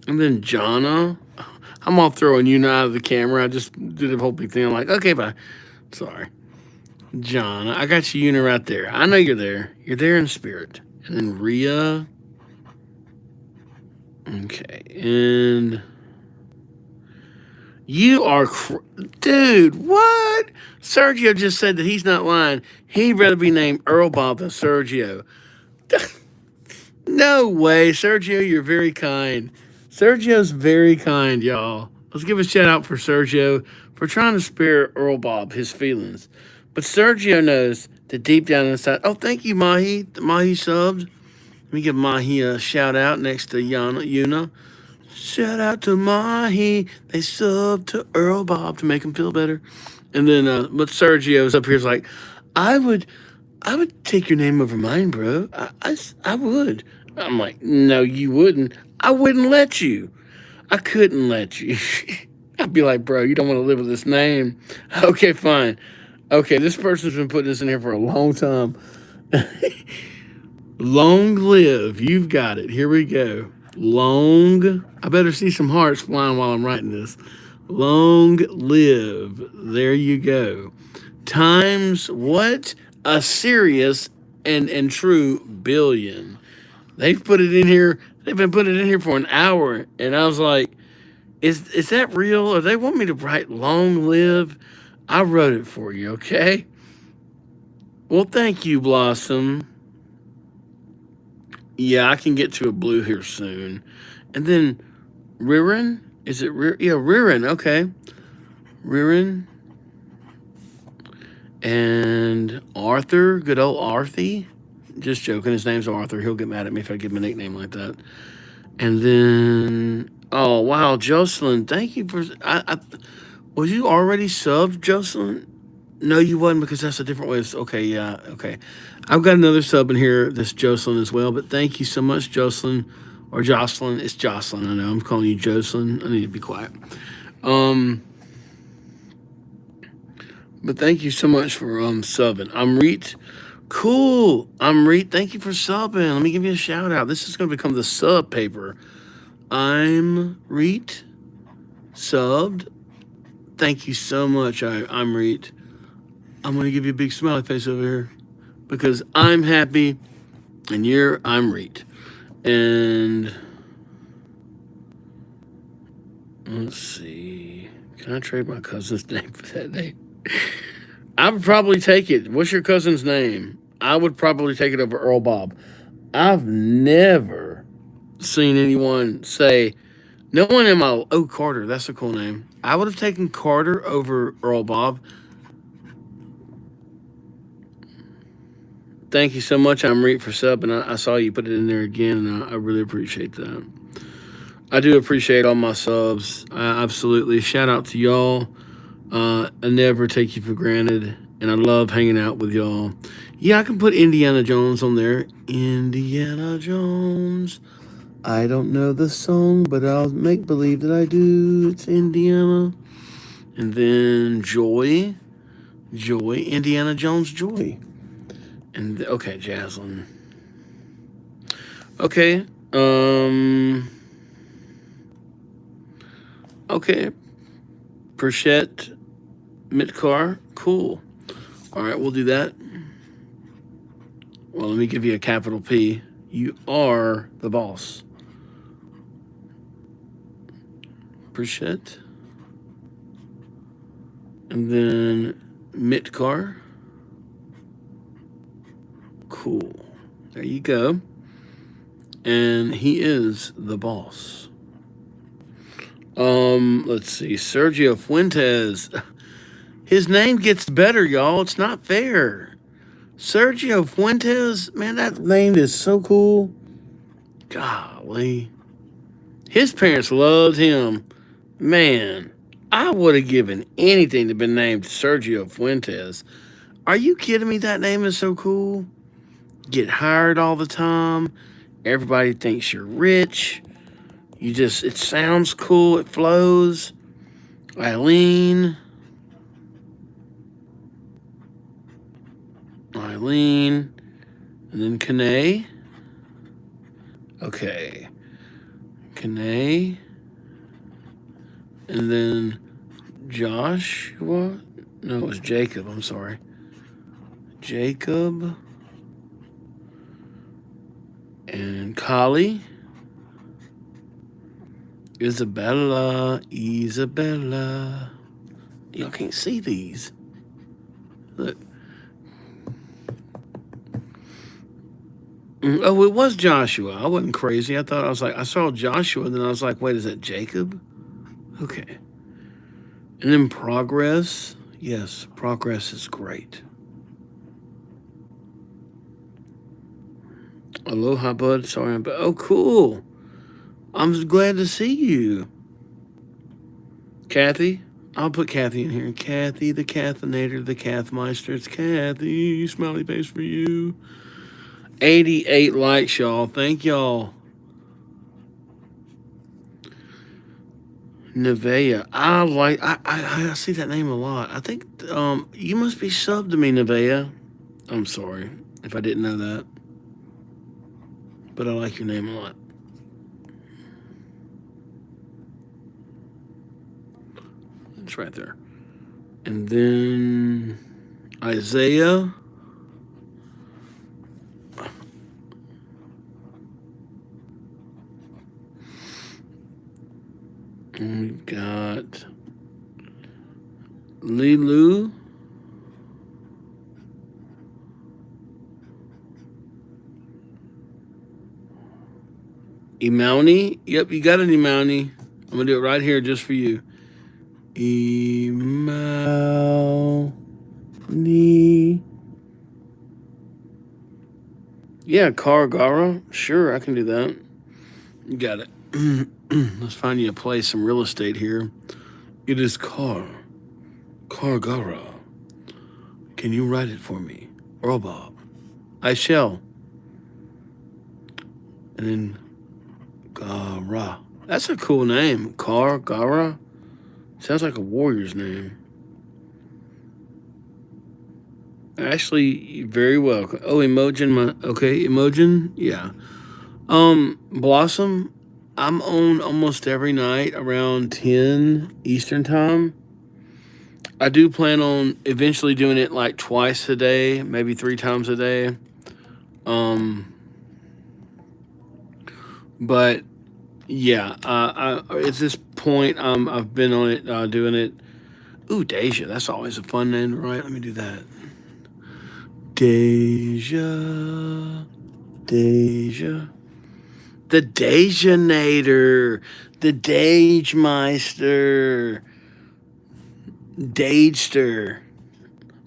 And then Jonna. I'm all throwing Yuna out of the camera. I just did a whole big thing. I'm like, okay, bye. Sorry. Jonna. I got you, Yuna, right there. I know you're there. You're there in spirit. And then Rhea. Okay. And you are... Dude, what? Sergio just said that he's not lying. He'd rather be named EarlBob than Sergio. No way. Sergio, you're very kind. Sergio's very kind, y'all. Let's give a shout out for Sergio for trying to spare EarlBob his feelings. But Sergio knows that deep down inside... Oh, thank you, Mahi. Mahi subbed. Let me give Mahi a shout out next to Yuna. Shout out to Mahi. They subbed to EarlBob to make him feel better. And then, but Sergio's up here is like, I would take your name over mine, bro. I would. I'm like, no, you wouldn't. I wouldn't let you. I couldn't let you. I'd be like, bro, you don't want to live with this name. Okay, fine. Okay, this person's been putting this in here for a long time. Long live. You've got it. Here we go. Long. I better see some hearts flying while I'm writing this. Long live. There you go. Times what? A serious and true billion. They've put it in here. They've been putting it in here for an hour. And I was like, is that real? Or they want me to write long live? I wrote it for you, okay? Well, thank you, Blossom. Yeah, I can get to a blue here soon. And then Ririn? Is it Ririn? Yeah, Ririn, okay. Ririn. And Arthur, good old Arthy. Just joking, his name's Arthur. He'll get mad at me if I give him a nickname like that. And then Oh, wow, Jocelyn, thank you for. Was you already subbed, Jocelyn? No, you wasn't because that's a different way. Okay, yeah, okay. I've got another sub in here that's Jocelyn as well, but thank you so much, Jocelyn. Or Jocelyn. It's Jocelyn, I know. I'm calling you Jocelyn. I need to be quiet. Um, but thank you so much for subbing. I'm Reet. Cool. I'm Reet. Thank you for subbing. Let me give you a shout out. This is going to become the sub paper. I'm Reet. Subbed. Thank you so much. I'm Reet. I'm going to give you a big smiley face over here because I'm happy and I'm Reet. And let's see. Can I trade my cousin's name for that name? I would probably take it. What's your cousin's name? I would probably take it over EarlBob. I've never seen anyone say, no one in my, oh, Carter, that's a cool name. I would have taken Carter over EarlBob. Thank you so much. I'm Reet for sub, and I saw you put it in there again, and I really appreciate that. I do appreciate all my subs. Absolutely. Shout out to y'all. I never take you for granted, and I love hanging out with y'all. Yeah, I can put Indiana Jones on there. Indiana Jones. I don't know the song, but I'll make believe that I do. It's Indiana. And then Joy. Joy. Indiana Jones Joy. And okay, Jaslyn. Okay. Okay. Perchette Mitkar. Cool. All right, we'll do that. Well, let me give you a capital P. You are the boss. Perchette. And then Mitkar. Cool. There you go. And he is the boss. Let's see. Sergio Fuentes. His name gets better, y'all. It's not fair. Sergio Fuentes, man, that name is so cool. Golly. His parents loved him. Man, I would have given anything to be named Sergio Fuentes. Are you kidding me? That name is so cool. Get hired all the time. Everybody thinks you're rich. It sounds cool. It flows. Eileen. And then Kane. Okay. Kane. And then Joshua. No, it was Jacob. I'm sorry. Jacob. And Kali. Isabella. Y'all can't see these. Look. Oh, it was Joshua. I wasn't crazy. I saw Joshua, and then I was like, wait, is that Jacob? Okay. And then Progress. Yes, Progress is great. Aloha, bud. Sorry, but oh, cool. I'm glad to see you. Kathy. I'll put Kathy in here. Kathy, the Cathinator, the Cathmeister. It's Kathy. Smiley face for you. 88 likes, y'all. Thank y'all. Nevaeh. I see that name a lot. I think you must be subbed to me, Nevaeh. I'm sorry if I didn't know that. But I like your name a lot. It's right there. And then Isaiah. And we've got Lilu. Imani. Yep, you got an Imani. I'm going to do it right here just for you. Imani. Yeah, Kargara. Sure, I can do that. You got it. Let's find you a place, some real estate here. It is Cargara. Can you write it for me? EarlBob. I shall. And then Gara. That's a cool name. Cargara. Sounds like a warrior's name. Actually, very well. Oh, Emojin. Okay, Emojin. Yeah. Blossom. I'm on almost every night around 10 Eastern time. I do plan on eventually doing it like twice a day, maybe 3 times a day. But yeah, at this point, I've been on it, doing it. Ooh, Deja. That's always a fun name, right? Let me do that. Deja. Deja. The Dejanator. The Dagemeister. Dagester.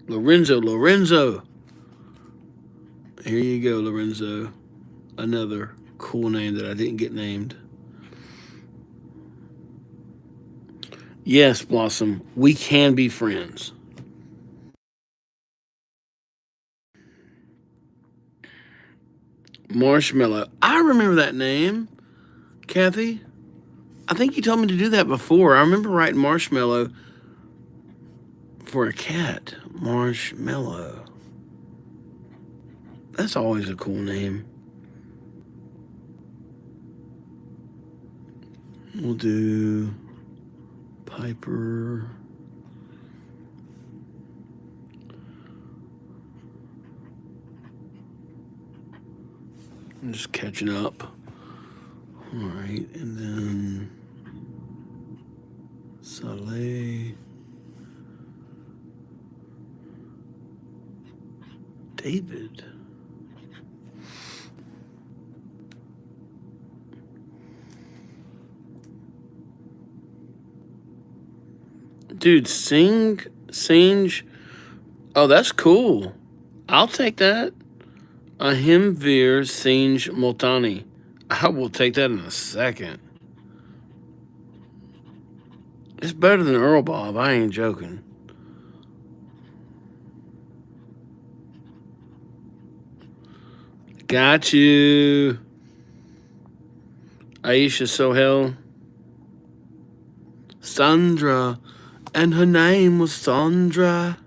Lorenzo. Here you go, Lorenzo. Another cool name that I didn't get named. Yes, Blossom, we can be friends. Marshmallow. I remember that name, Kathy. I think you told me to do that before. I remember writing Marshmallow for a cat. Marshmallow. That's always a cool name. We'll do Piper. I'm just catching up. All right, and then Saleh. David. Dude, Singe. Oh, that's cool. I'll take that. Ahimveer Singe Multani. I will take that in a second. It's better than EarlBob. I ain't joking. Got you. Aisha Sohel. Sandra. And her name was Sandra.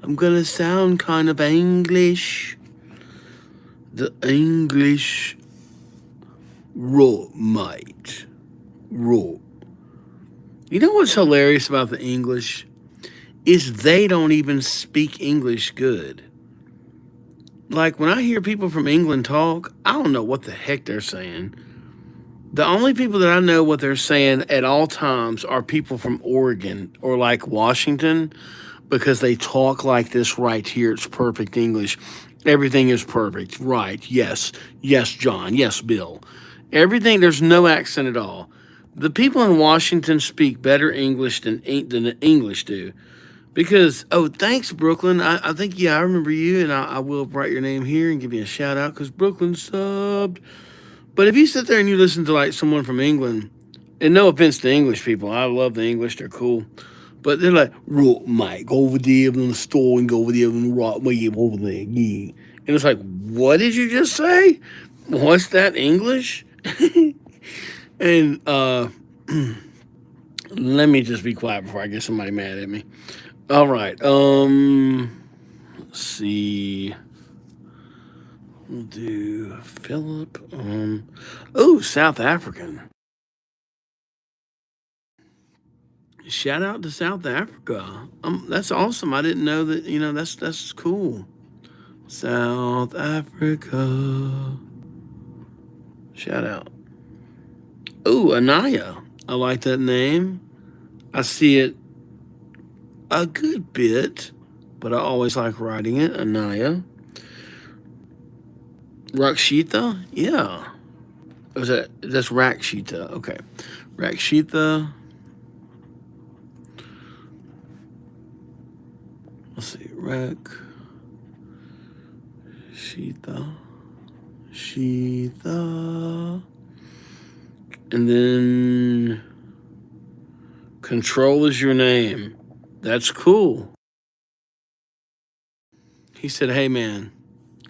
I'm gonna sound kind of English. The English raw mate. Raw. You know what's hilarious about the English? Is they don't even speak English good. Like when I hear people from England talk, I don't know what the heck they're saying. The only people that I know what they're saying at all times are people from Oregon or like Washington because they talk like this right here. It's perfect English. Everything is perfect. Right. Yes. Yes, John. Yes, Bill. Everything, there's no accent at all. The people in Washington speak better English than the English do. Because, oh, thanks, Brooklyn. I think, yeah, I remember you, and I will write your name here and give you a shout out because Brooklyn subbed. But if you sit there and you listen to like someone from England, and no offense to English people, I love the English, they're cool. But they're like, right, Mike, go over there in the store and go over there and right way over there. Yeah. And it's like, what did you just say? What's that English? And let me just be quiet before I get somebody mad at me. All right. Let's see. We'll do Philip. Oh, South African. Shout out to South Africa. That's awesome. I didn't know that. You know, that's cool. South Africa. Shout out. Oh, Anaya. I like that name. I see it a good bit, but I always like writing it. Anaya. Rakshita? Yeah. That's Rakshita. Okay. Rakshita. Let's see. Shita. And then Control is your name. That's cool. He said, hey, man,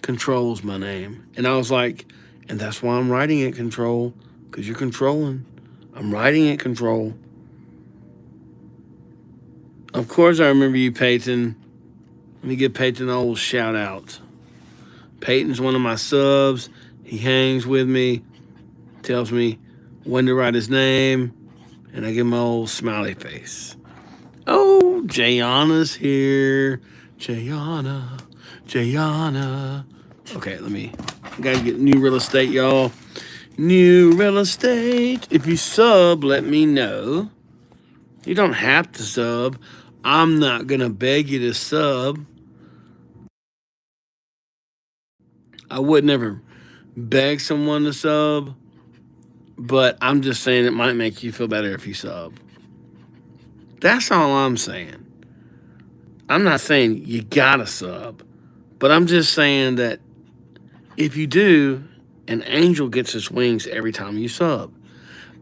Control's my name. And I was like, and that's why I'm writing it, Control, because you're controlling. I'm writing it, Control. Of course, I remember you, Peyton. Let me give Peyton an old shout out. Peyton's one of my subs. He hangs with me, tells me when to write his name, and I give him an old smiley face. Oh, Jayana's here. Jayana. Okay, I gotta get new real estate, y'all. New real estate. If you sub, let me know. You don't have to sub. I'm not gonna beg you to sub. I would never beg someone to sub, but I'm just saying it might make you feel better if you sub. That's all I'm saying. I'm not saying you gotta sub, but I'm just saying that if you do, an angel gets his wings every time you sub.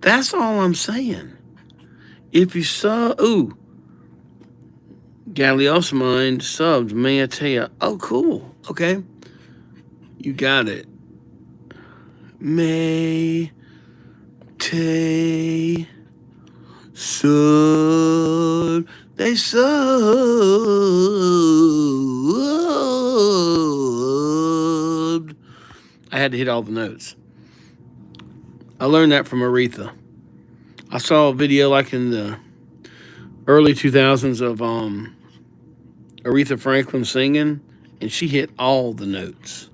That's all I'm saying. If you sub, ooh, Galliosmine subbed, may I tell you? Oh, cool. Okay. You got it. May Tay sub. They subbed. I had to hit all the notes. I learned that from Aretha. I saw a video like in the early 2000s of Aretha Franklin singing, and she hit all the notes.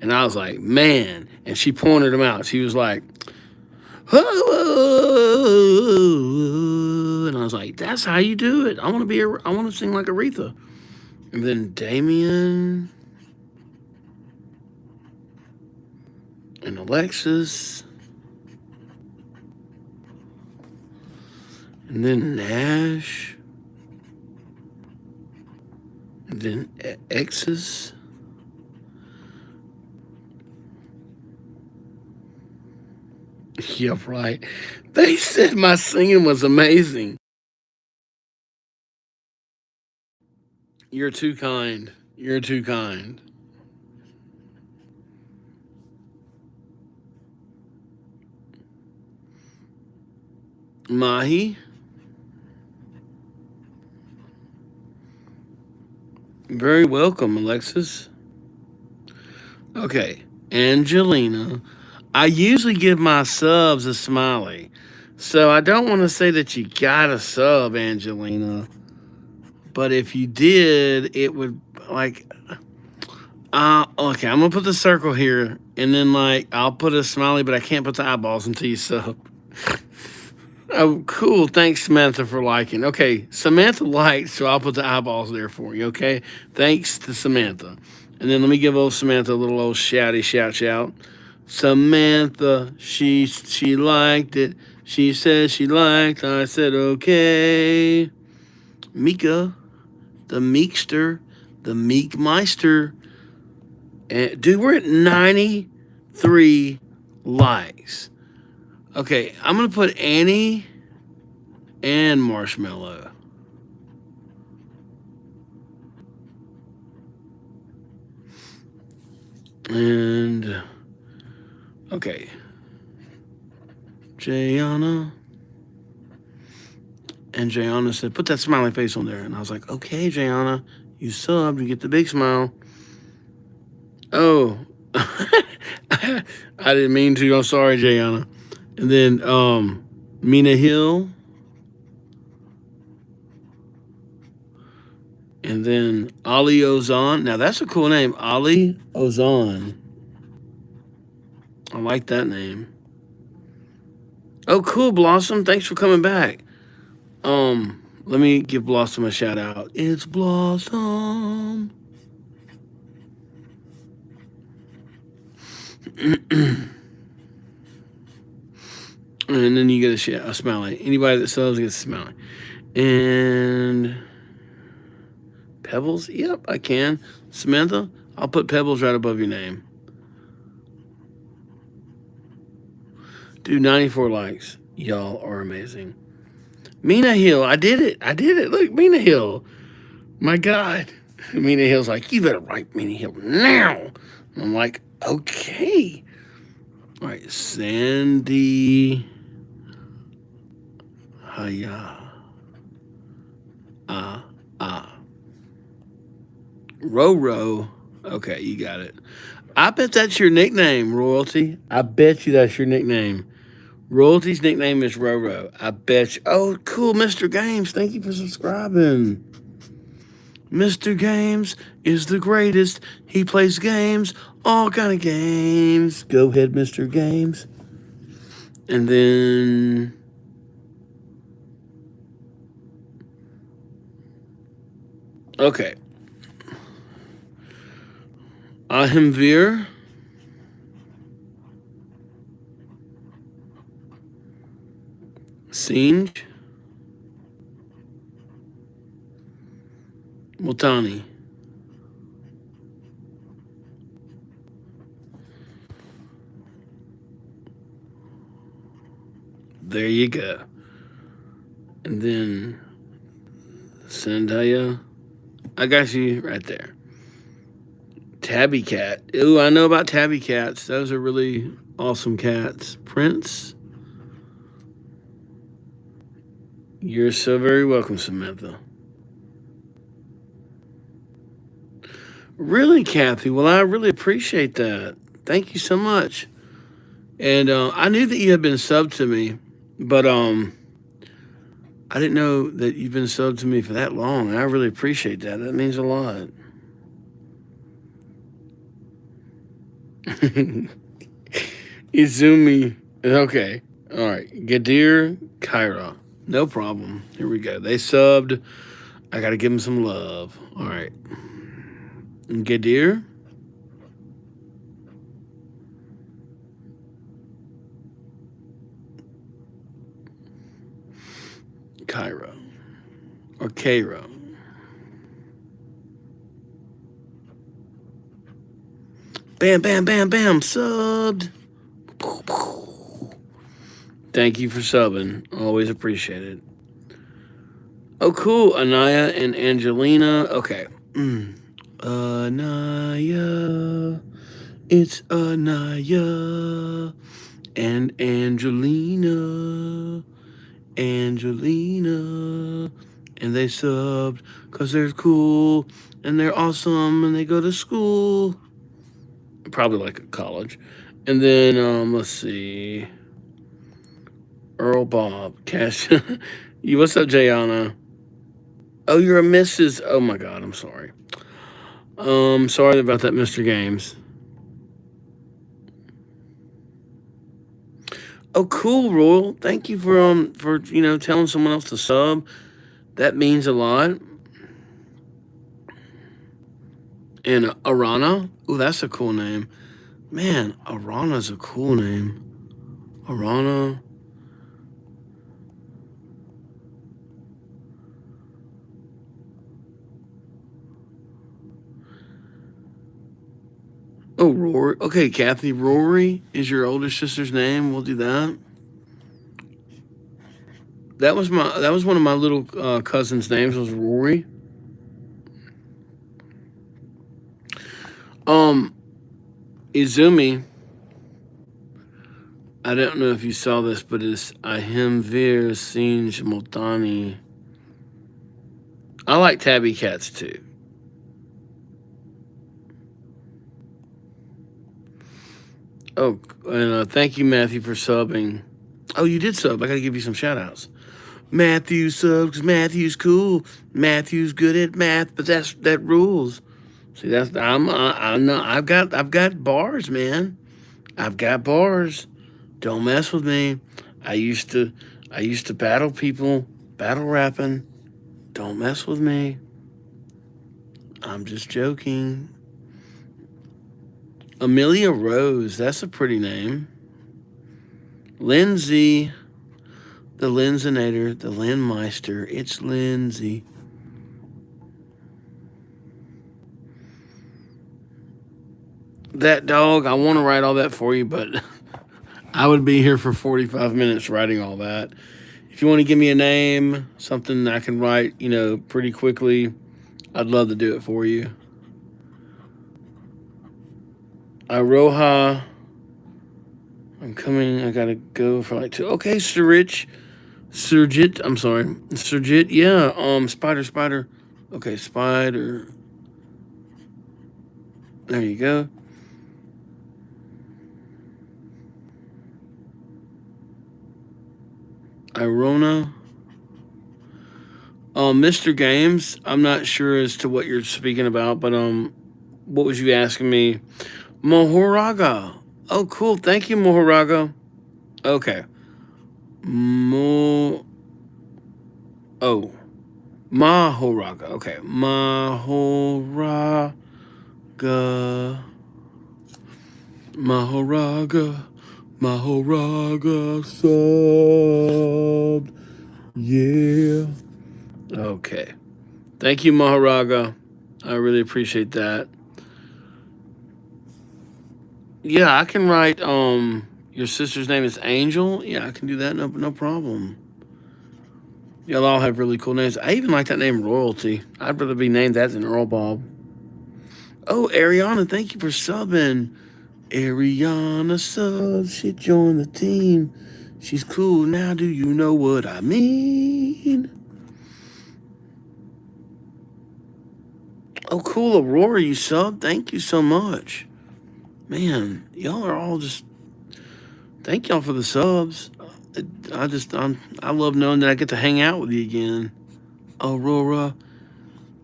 And I was like, man. And she pointed them out. She was like, oh, and I was like, that's how you do it. I want to sing like Aretha. And then Damien and Alexis. And then Nash. And then X's. Yeah, right. They said my singing was amazing. You're too kind. You're too kind. Mahi. Very welcome, Alexis. Okay, Angelina. I usually give my subs a smiley. So I don't want to say that you got a sub, Angelina. But if you did, it would like... okay, I'm going to put the circle here. And then like, I'll put a smiley, but I can't put the eyeballs until you sub. Oh, cool. Thanks, Samantha, for liking. Okay, Samantha liked, so I'll put the eyeballs there for you, okay? Thanks to Samantha. And then let me give old Samantha a little old shouty shout. Samantha, she liked it. She said she liked. I said okay. Mika, the Meekster, the Meekmeister. And dude, we're at 93 likes. Okay, I'm gonna put Annie and Marshmallow. And okay, Jayana. And Jayana said, put that smiley face on there. And I was like, okay, Jayana, you subbed, you get the big smile. Oh, I didn't mean to. I'm sorry, Jayana. And then Mina Hill. And then Ali Ozan. Now, that's a cool name. Ali Ozan. I like that name. Oh, cool, Blossom. Thanks for coming back. Let me give Blossom a shout out. It's Blossom. And then you get a smiley. Anybody that subs gets a smiley. And Pebbles? Yep, I can. Samantha, I'll put Pebbles right above your name. Dude, 94 likes. Y'all are amazing. Mina Hill, I did it. I did it. Look, Mina Hill. My God. Mina Hill's like, you better write Mina Hill now. And I'm like, okay. All right, Sandy Haya. Roro. Okay, you got it. I bet that's your nickname, Royalty. I bet you that's your nickname. Royalty's nickname is Roro. I bet you. Oh, cool, Mr. Games. Thank you for subscribing. Mr. Games is the greatest. He plays games, all kind of games. Go ahead, Mr. Games. And then okay. Ahimvir. Singe. Multani. There you go. And then Sandaya. I got you right there. Tabby Cat. Ooh, I know about Tabby Cats. Those are really awesome cats. Prince. You're so very welcome, Samantha. Really, Kathy? Well, I really appreciate that. Thank you so much. And I knew that you had been subbed to me, but I didn't know that you've been subbed to me for that long. And I really appreciate that. That means a lot. Izumi. Okay. All right. Gadir Kyra. No problem. Here we go. They subbed. I got to give them some love. All right. Gadir. Kyra. Or Cairo. Bam, bam, bam, bam. Subbed. Thank you for subbing. Always appreciate it. Oh, cool. Anaya and Angelina. Okay. Anaya. It's Anaya and Angelina. Angelina. And they subbed because they're cool and they're awesome and they go to school. Probably like a college. And then, let's see. EarlBob. Cash. You, what's up, Jayana? Oh, you're a Mrs. Oh, my God. I'm sorry. Sorry about that, Mr. Games. Oh, cool, Royal. Thank you for telling someone else to sub. That means a lot. And Arana. Oh, that's a cool name. Man, Arana's a cool name. Arana. Oh, Rory. Okay, Kathy. Rory is your older sister's name. We'll do that. That was one of my little cousin's names was Rory. Izumi. I don't know if you saw this, but it's Ahimvir Singe Multani. I like tabby cats too. Oh, and thank you, Matthew, for subbing. Oh, you did sub. I gotta give you some shout outs. Matthew subs. Matthew's cool. Matthew's good at math, but that rules. See, I've got bars, man. I've got bars. Don't mess with me. I used to battle people, battle rapping. Don't mess with me. I'm just joking. Amelia Rose, that's a pretty name. Lindsay, the Lenzinator, the Linmeister. It's Lindsay. That dog, I want to write all that for you, but I would be here for 45 minutes writing all that. If you want to give me a name, something I can write, pretty quickly, I'd love to do it for you. Iroha. I'm coming. I gotta go for like 2. Okay, Surjit. I'm sorry, Surjit. Yeah. Spider. Okay, spider. There you go. Irona. Mr. Games. I'm not sure as to what you're speaking about, but what was you asking me? Mohoraga. Oh, cool. Thank you, Mohoraga. Okay. Mo. Oh, Mahoraga. Okay, Mahoraga. Mahoraga. Mahoraga subbed. Yeah. Okay. Thank you, Mahoraga. I really appreciate that. Yeah, I can write your sister's name is Angel. Yeah, I can do that. No problem. Y'all all have really cool names. I even like that name Royalty. I'd rather be named that than EarlBob. Oh, Ariana, thank you for subbing. Ariana subs. She joined the team. She's cool now. Do you know what I mean? Oh, cool, Aurora, you sub. Thank you so much. Man, y'all are all just. Thank y'all for the subs. I love knowing that I get to hang out with you again. Aurora,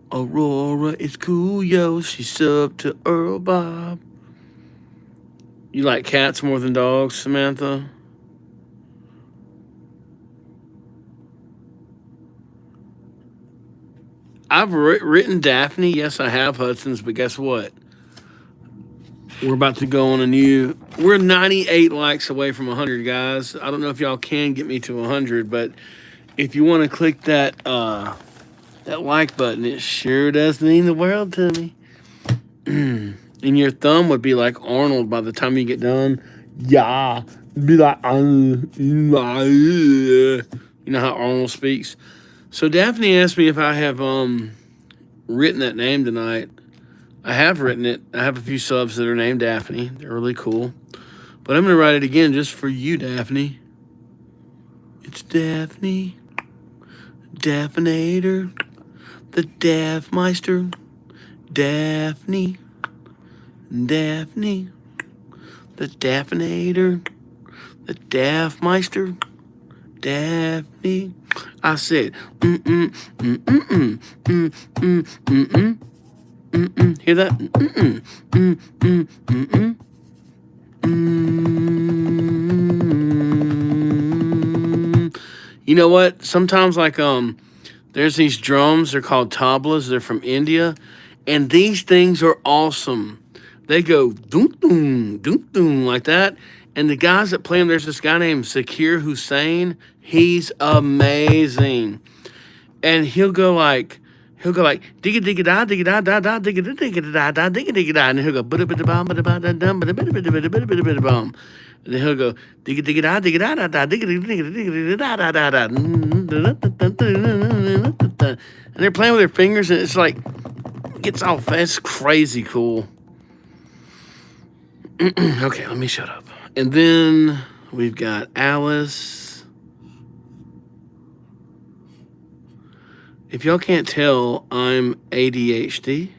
it's cool, yo. She subbed to EarlBob. You like cats more than dogs, Samantha? I've written Daphne. Yes, I have, Hudson's, but guess what? We're about to go on a new. We're 98 likes away from 100, guys. I don't know if y'all can get me to 100, but if you want to click that like button, it sure does mean the world to me. And your thumb would be like Arnold by the time you get done. Yeah, be like, you know how Arnold speaks. So Daphne asked me if I have written that name tonight. I have written it. I have a few subs that are named Daphne. They're really cool. But I'm going to write it again just for you, Daphne. It's Daphne. Daphnator. The Daphmeister. Daphne. Daphne. The Daphnator. The Daphmeister. Daphne. I said, Hear that? You know what? Sometimes there's these drums. They're called tablas. They're from India, and these things are awesome. They go doom doom doom doom like that. And the guys that play them, there's this guy named Zakir Hussain. He's amazing, and he'll go like digga digga da digga da da da digga digga da da digga digga da, and he'll go bada bada bum bada bada dum bada bada bada bada bada bada bada bum, and then he'll go digga digga da digga da da da digga digga digga da da da da, and they're playing with their fingers, and it's like gets all fast, crazy cool. Okay, let me shut up. And then we've got Alice. If y'all can't tell, I'm ADHD.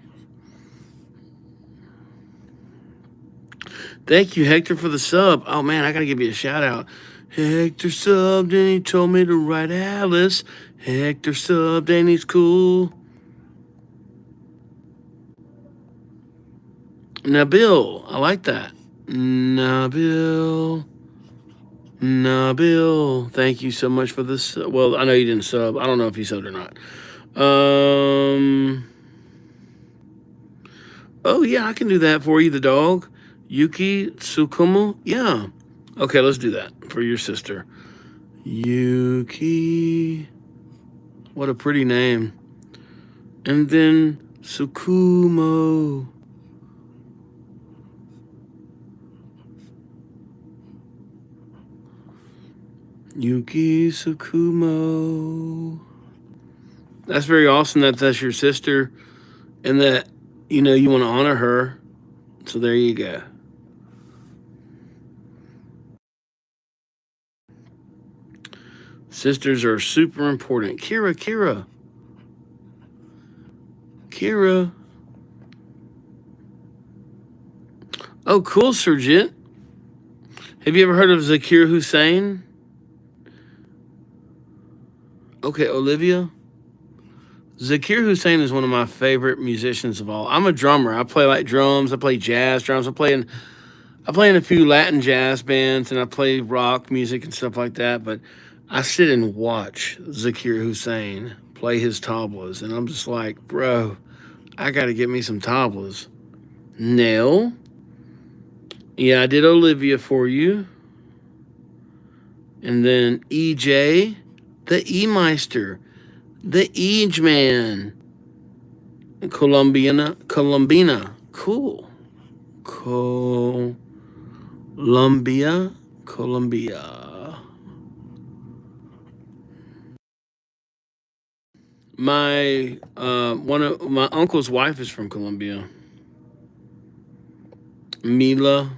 Thank you, Hector, for the sub. Oh, man, I got to give you a shout out. Hector subbed and he told me to write Alice. Hector subbed and he's cool. Nabil, I like that. Nabil, thank you so much for this. Well, I know you didn't sub. I don't know if you subbed or not. Oh, yeah, I can do that for you, the dog. Yuki Tsukumu? Yeah. Okay, let's do that for your sister. Yuki. What a pretty name. And then Tsukumo. Yuki Tsukumo. That's very awesome that that's your sister and that, you know, you want to honor her. So there you go. Sisters are super important. Kira. Oh, cool, Sergeant. Have you ever heard of Zakir Hussain? Okay, Olivia. Zakir Hussain is one of my favorite musicians of all. I'm a drummer. I play like drums. I play jazz drums. I play in a few Latin jazz bands, and I play rock music and stuff like that. But I sit and watch Zakir Hussain play his tablas, and I'm just like, bro, I got to get me some tablas. Nell. Yeah, I did Olivia for you. And then EJ, the E-Meister, the Ege Man. Columbina. Cool. Columbia. My one of my uncle's wife is from Colombia. Mila.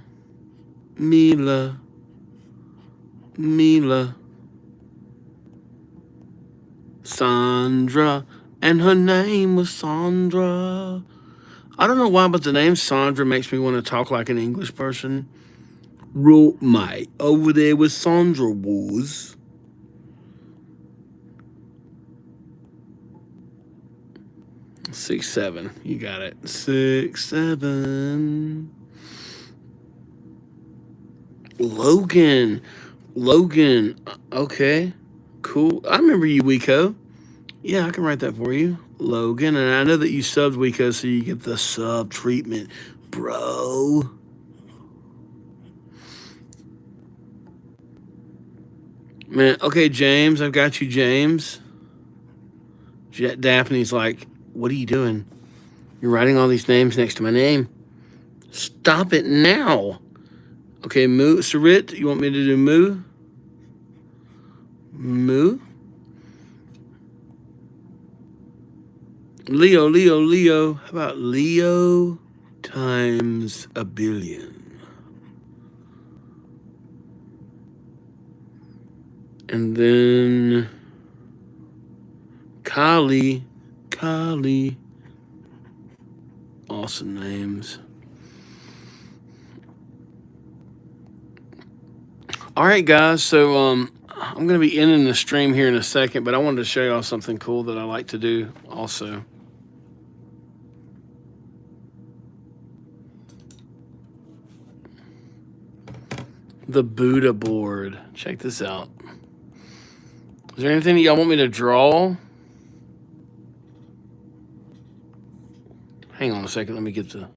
Sandra. And her name was Sandra. I don't know why, but the name Sandra makes me want to talk like an English person. Wrote mate over there with Sandra was. 6'7". You got it. 6'7". Logan. Okay. Cool. I remember you, Wiko. Yeah, I can write that for you. Logan. And I know that you subbed Wiko, so you get the sub treatment, bro. Man, okay, James. I've got you, James. Daphne's like, what are you doing? You're writing all these names next to my name. Stop it now. Okay, Moo. Sarit, you want me to do Moo? Moo? Leo. How about Leo times a billion? And then Kali. Awesome names. All right, guys. So I'm going to be ending the stream here in a second, but I wanted to show y'all something cool that I like to do also. The Buddha board. Check this out. Is there anything that y'all want me to draw? Hang on a second. Let me get the...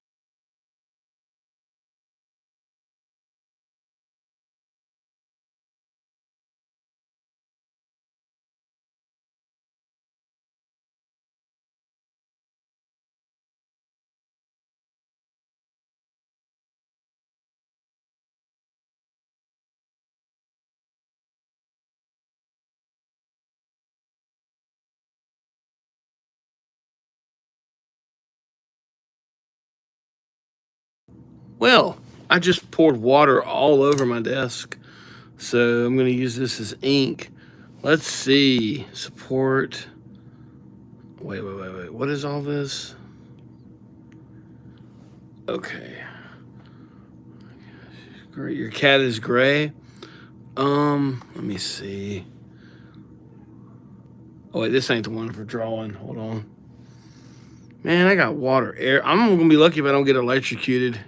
Well, I just poured water all over my desk. So I'm going to use this as ink. Let's see. Support. Wait. What is all this? Okay. Great. Your cat is gray. Let me see. Oh, wait, this ain't the one for drawing. Hold on. Man, I got water. Air. I'm going to be lucky if I don't get electrocuted.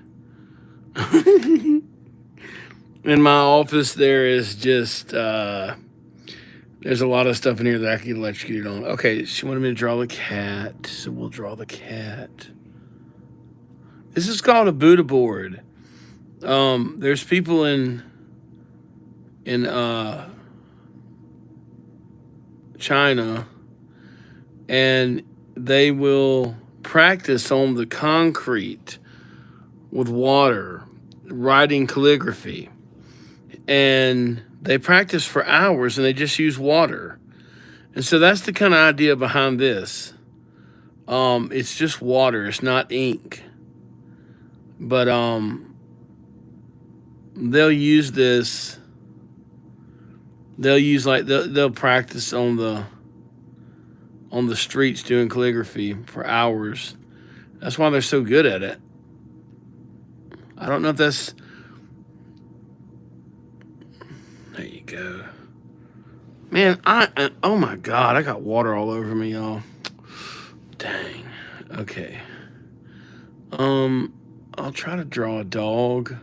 In my office, there is just, there's a lot of stuff in here that I can get electrocuted on. Okay, she wanted me to draw the cat, so we'll draw the cat. This is called a Buddha board. There's people in China, and they will practice on the concrete with water, writing calligraphy. And They practice for hours and they just use water. And so that's the kind of idea behind this. It's just water. It's not ink. But they'll use this. They'll practice on the streets doing calligraphy for hours. That's why they're so good at it. I don't know if that's. There you go. Man, oh my God, I got water all over me, y'all. Dang. Okay. I'll try to draw a dog.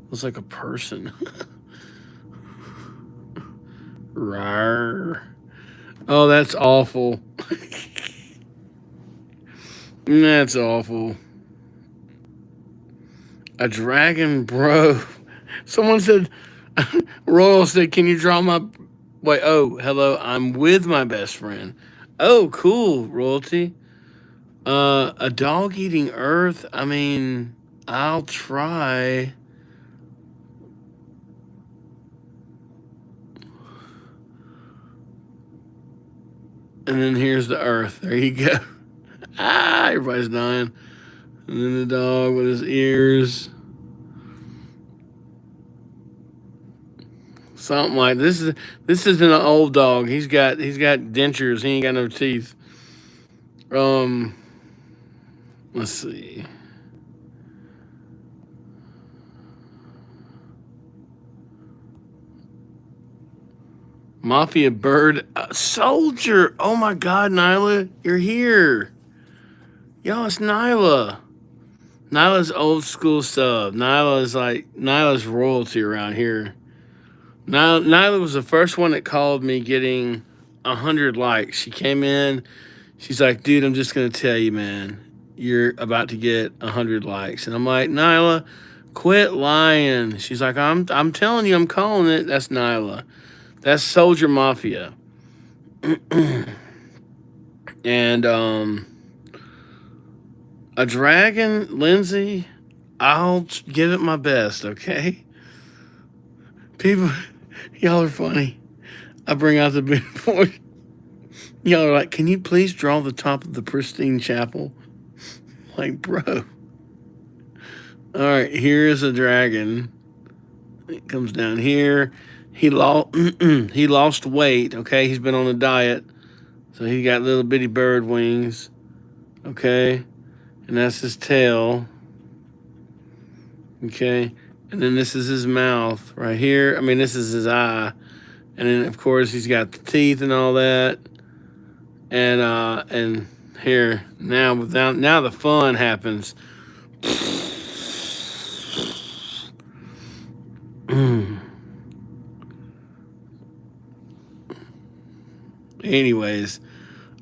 Looks like a person. Rawr. Oh, that's awful. That's awful. A dragon, bro. Someone said, Royal said, can you draw my... Wait, oh, hello, I'm with my best friend. Oh, cool, Royalty. A dog eating earth? I mean, I'll try... And then here's the earth. There you go. Everybody's dying. And then the dog with his ears. Something like this isn't an old dog. He's got dentures. He ain't got no teeth. Let's see. Mafia bird soldier. Oh my God, Nyla, you're here. Yo, it's Nyla. Nyla's old school sub. Nyla's royalty around here. Nyla was the first one that called me getting 100 likes. She came in. She's like, dude, I'm just going to tell you, man, you're about to get 100 likes. And I'm like, Nyla, quit lying. She's like, I'm telling you, I'm calling it. That's Nyla. That's Soldier Mafia. And a dragon, Lindsay, I'll give it my best, okay? People, y'all are funny. I bring out the big boy. Y'all are like, can you please draw the top of the pristine chapel? Like, bro. All right, here is a dragon. It comes down here. He lost weight, okay? He's been on a diet. So he got little bitty bird wings, okay? And that's his tail, okay? And then this is his mouth right here. I mean, this is his eye. And then, of course, he's got the teeth and all that. And here, now the fun happens. Anyways,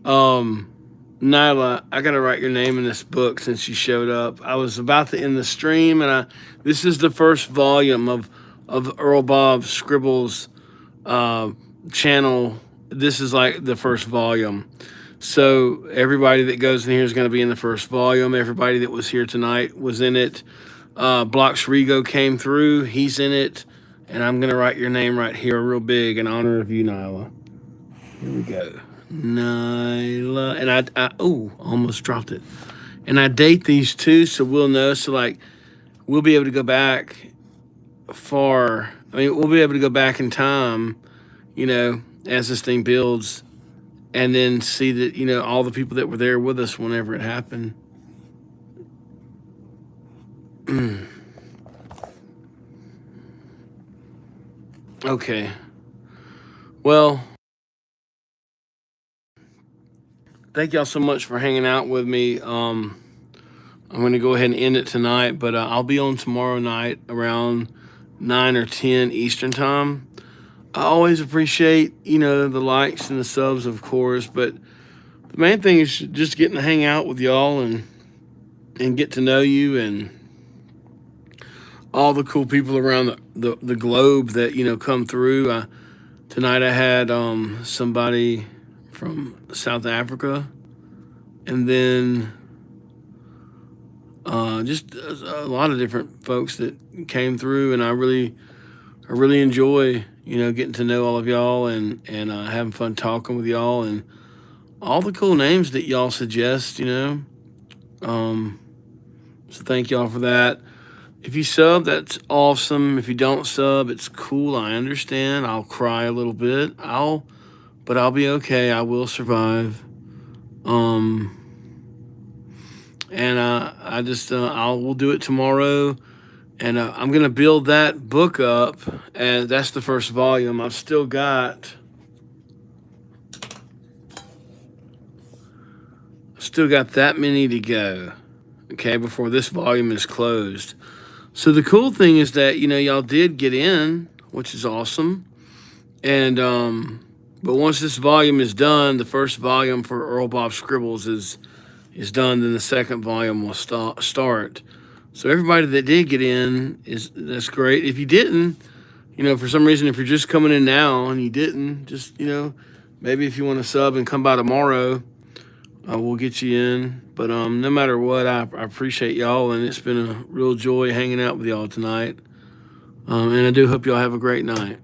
Nyla, I gotta write your name in this book since you showed up. I was about to end the stream, and this is the first volume of EarlBob Scribbles channel. This is like the first volume. So everybody that goes in here is going to be in the first volume. Everybody that was here tonight was in it. Blocks Rigo came through. He's in it. And I'm going to write your name right here real big in honor of you, Nyla. Here we go. Nyla. And I almost dropped it. And I date these two so we'll know. So, like, we'll be able to go back far. I mean, we'll be able to go back in time, you know, as this thing builds. And then see that, you know, all the people that were there with us whenever it happened. Okay. Well, thank y'all so much for hanging out with me. I'm going to go ahead and end it tonight, but I'll be on tomorrow night around 9 or 10 Eastern time. I always appreciate, you know, the likes and the subs, of course, but the main thing is just getting to hang out with y'all and get to know you and all the cool people around the globe that, you know, come through. Tonight I had somebody from South Africa, and then just a lot of different folks that came through, and I really enjoy, getting to know all of y'all and having fun talking with y'all and all the cool names that y'all suggest. So thank y'all for that. If you sub, that's awesome. If you don't sub, it's cool. I understand. I'll cry a little bit. But I'll be okay. I will survive. And we'll do it tomorrow. And I'm gonna build that book up, and that's the first volume. I've still got that many to go. Okay, before this volume is closed. So the cool thing is that y'all did get in, which is awesome. And but once this volume is done, the first volume for EarlBob Scribbles is done. Then the second volume will start. So everybody that did get in that's great. If you didn't, for some reason, if you're just coming in now and you didn't, just maybe if you want to sub and come by tomorrow, we'll get you in. But no matter what, I appreciate y'all, and it's been a real joy hanging out with y'all tonight. And I do hope y'all have a great night.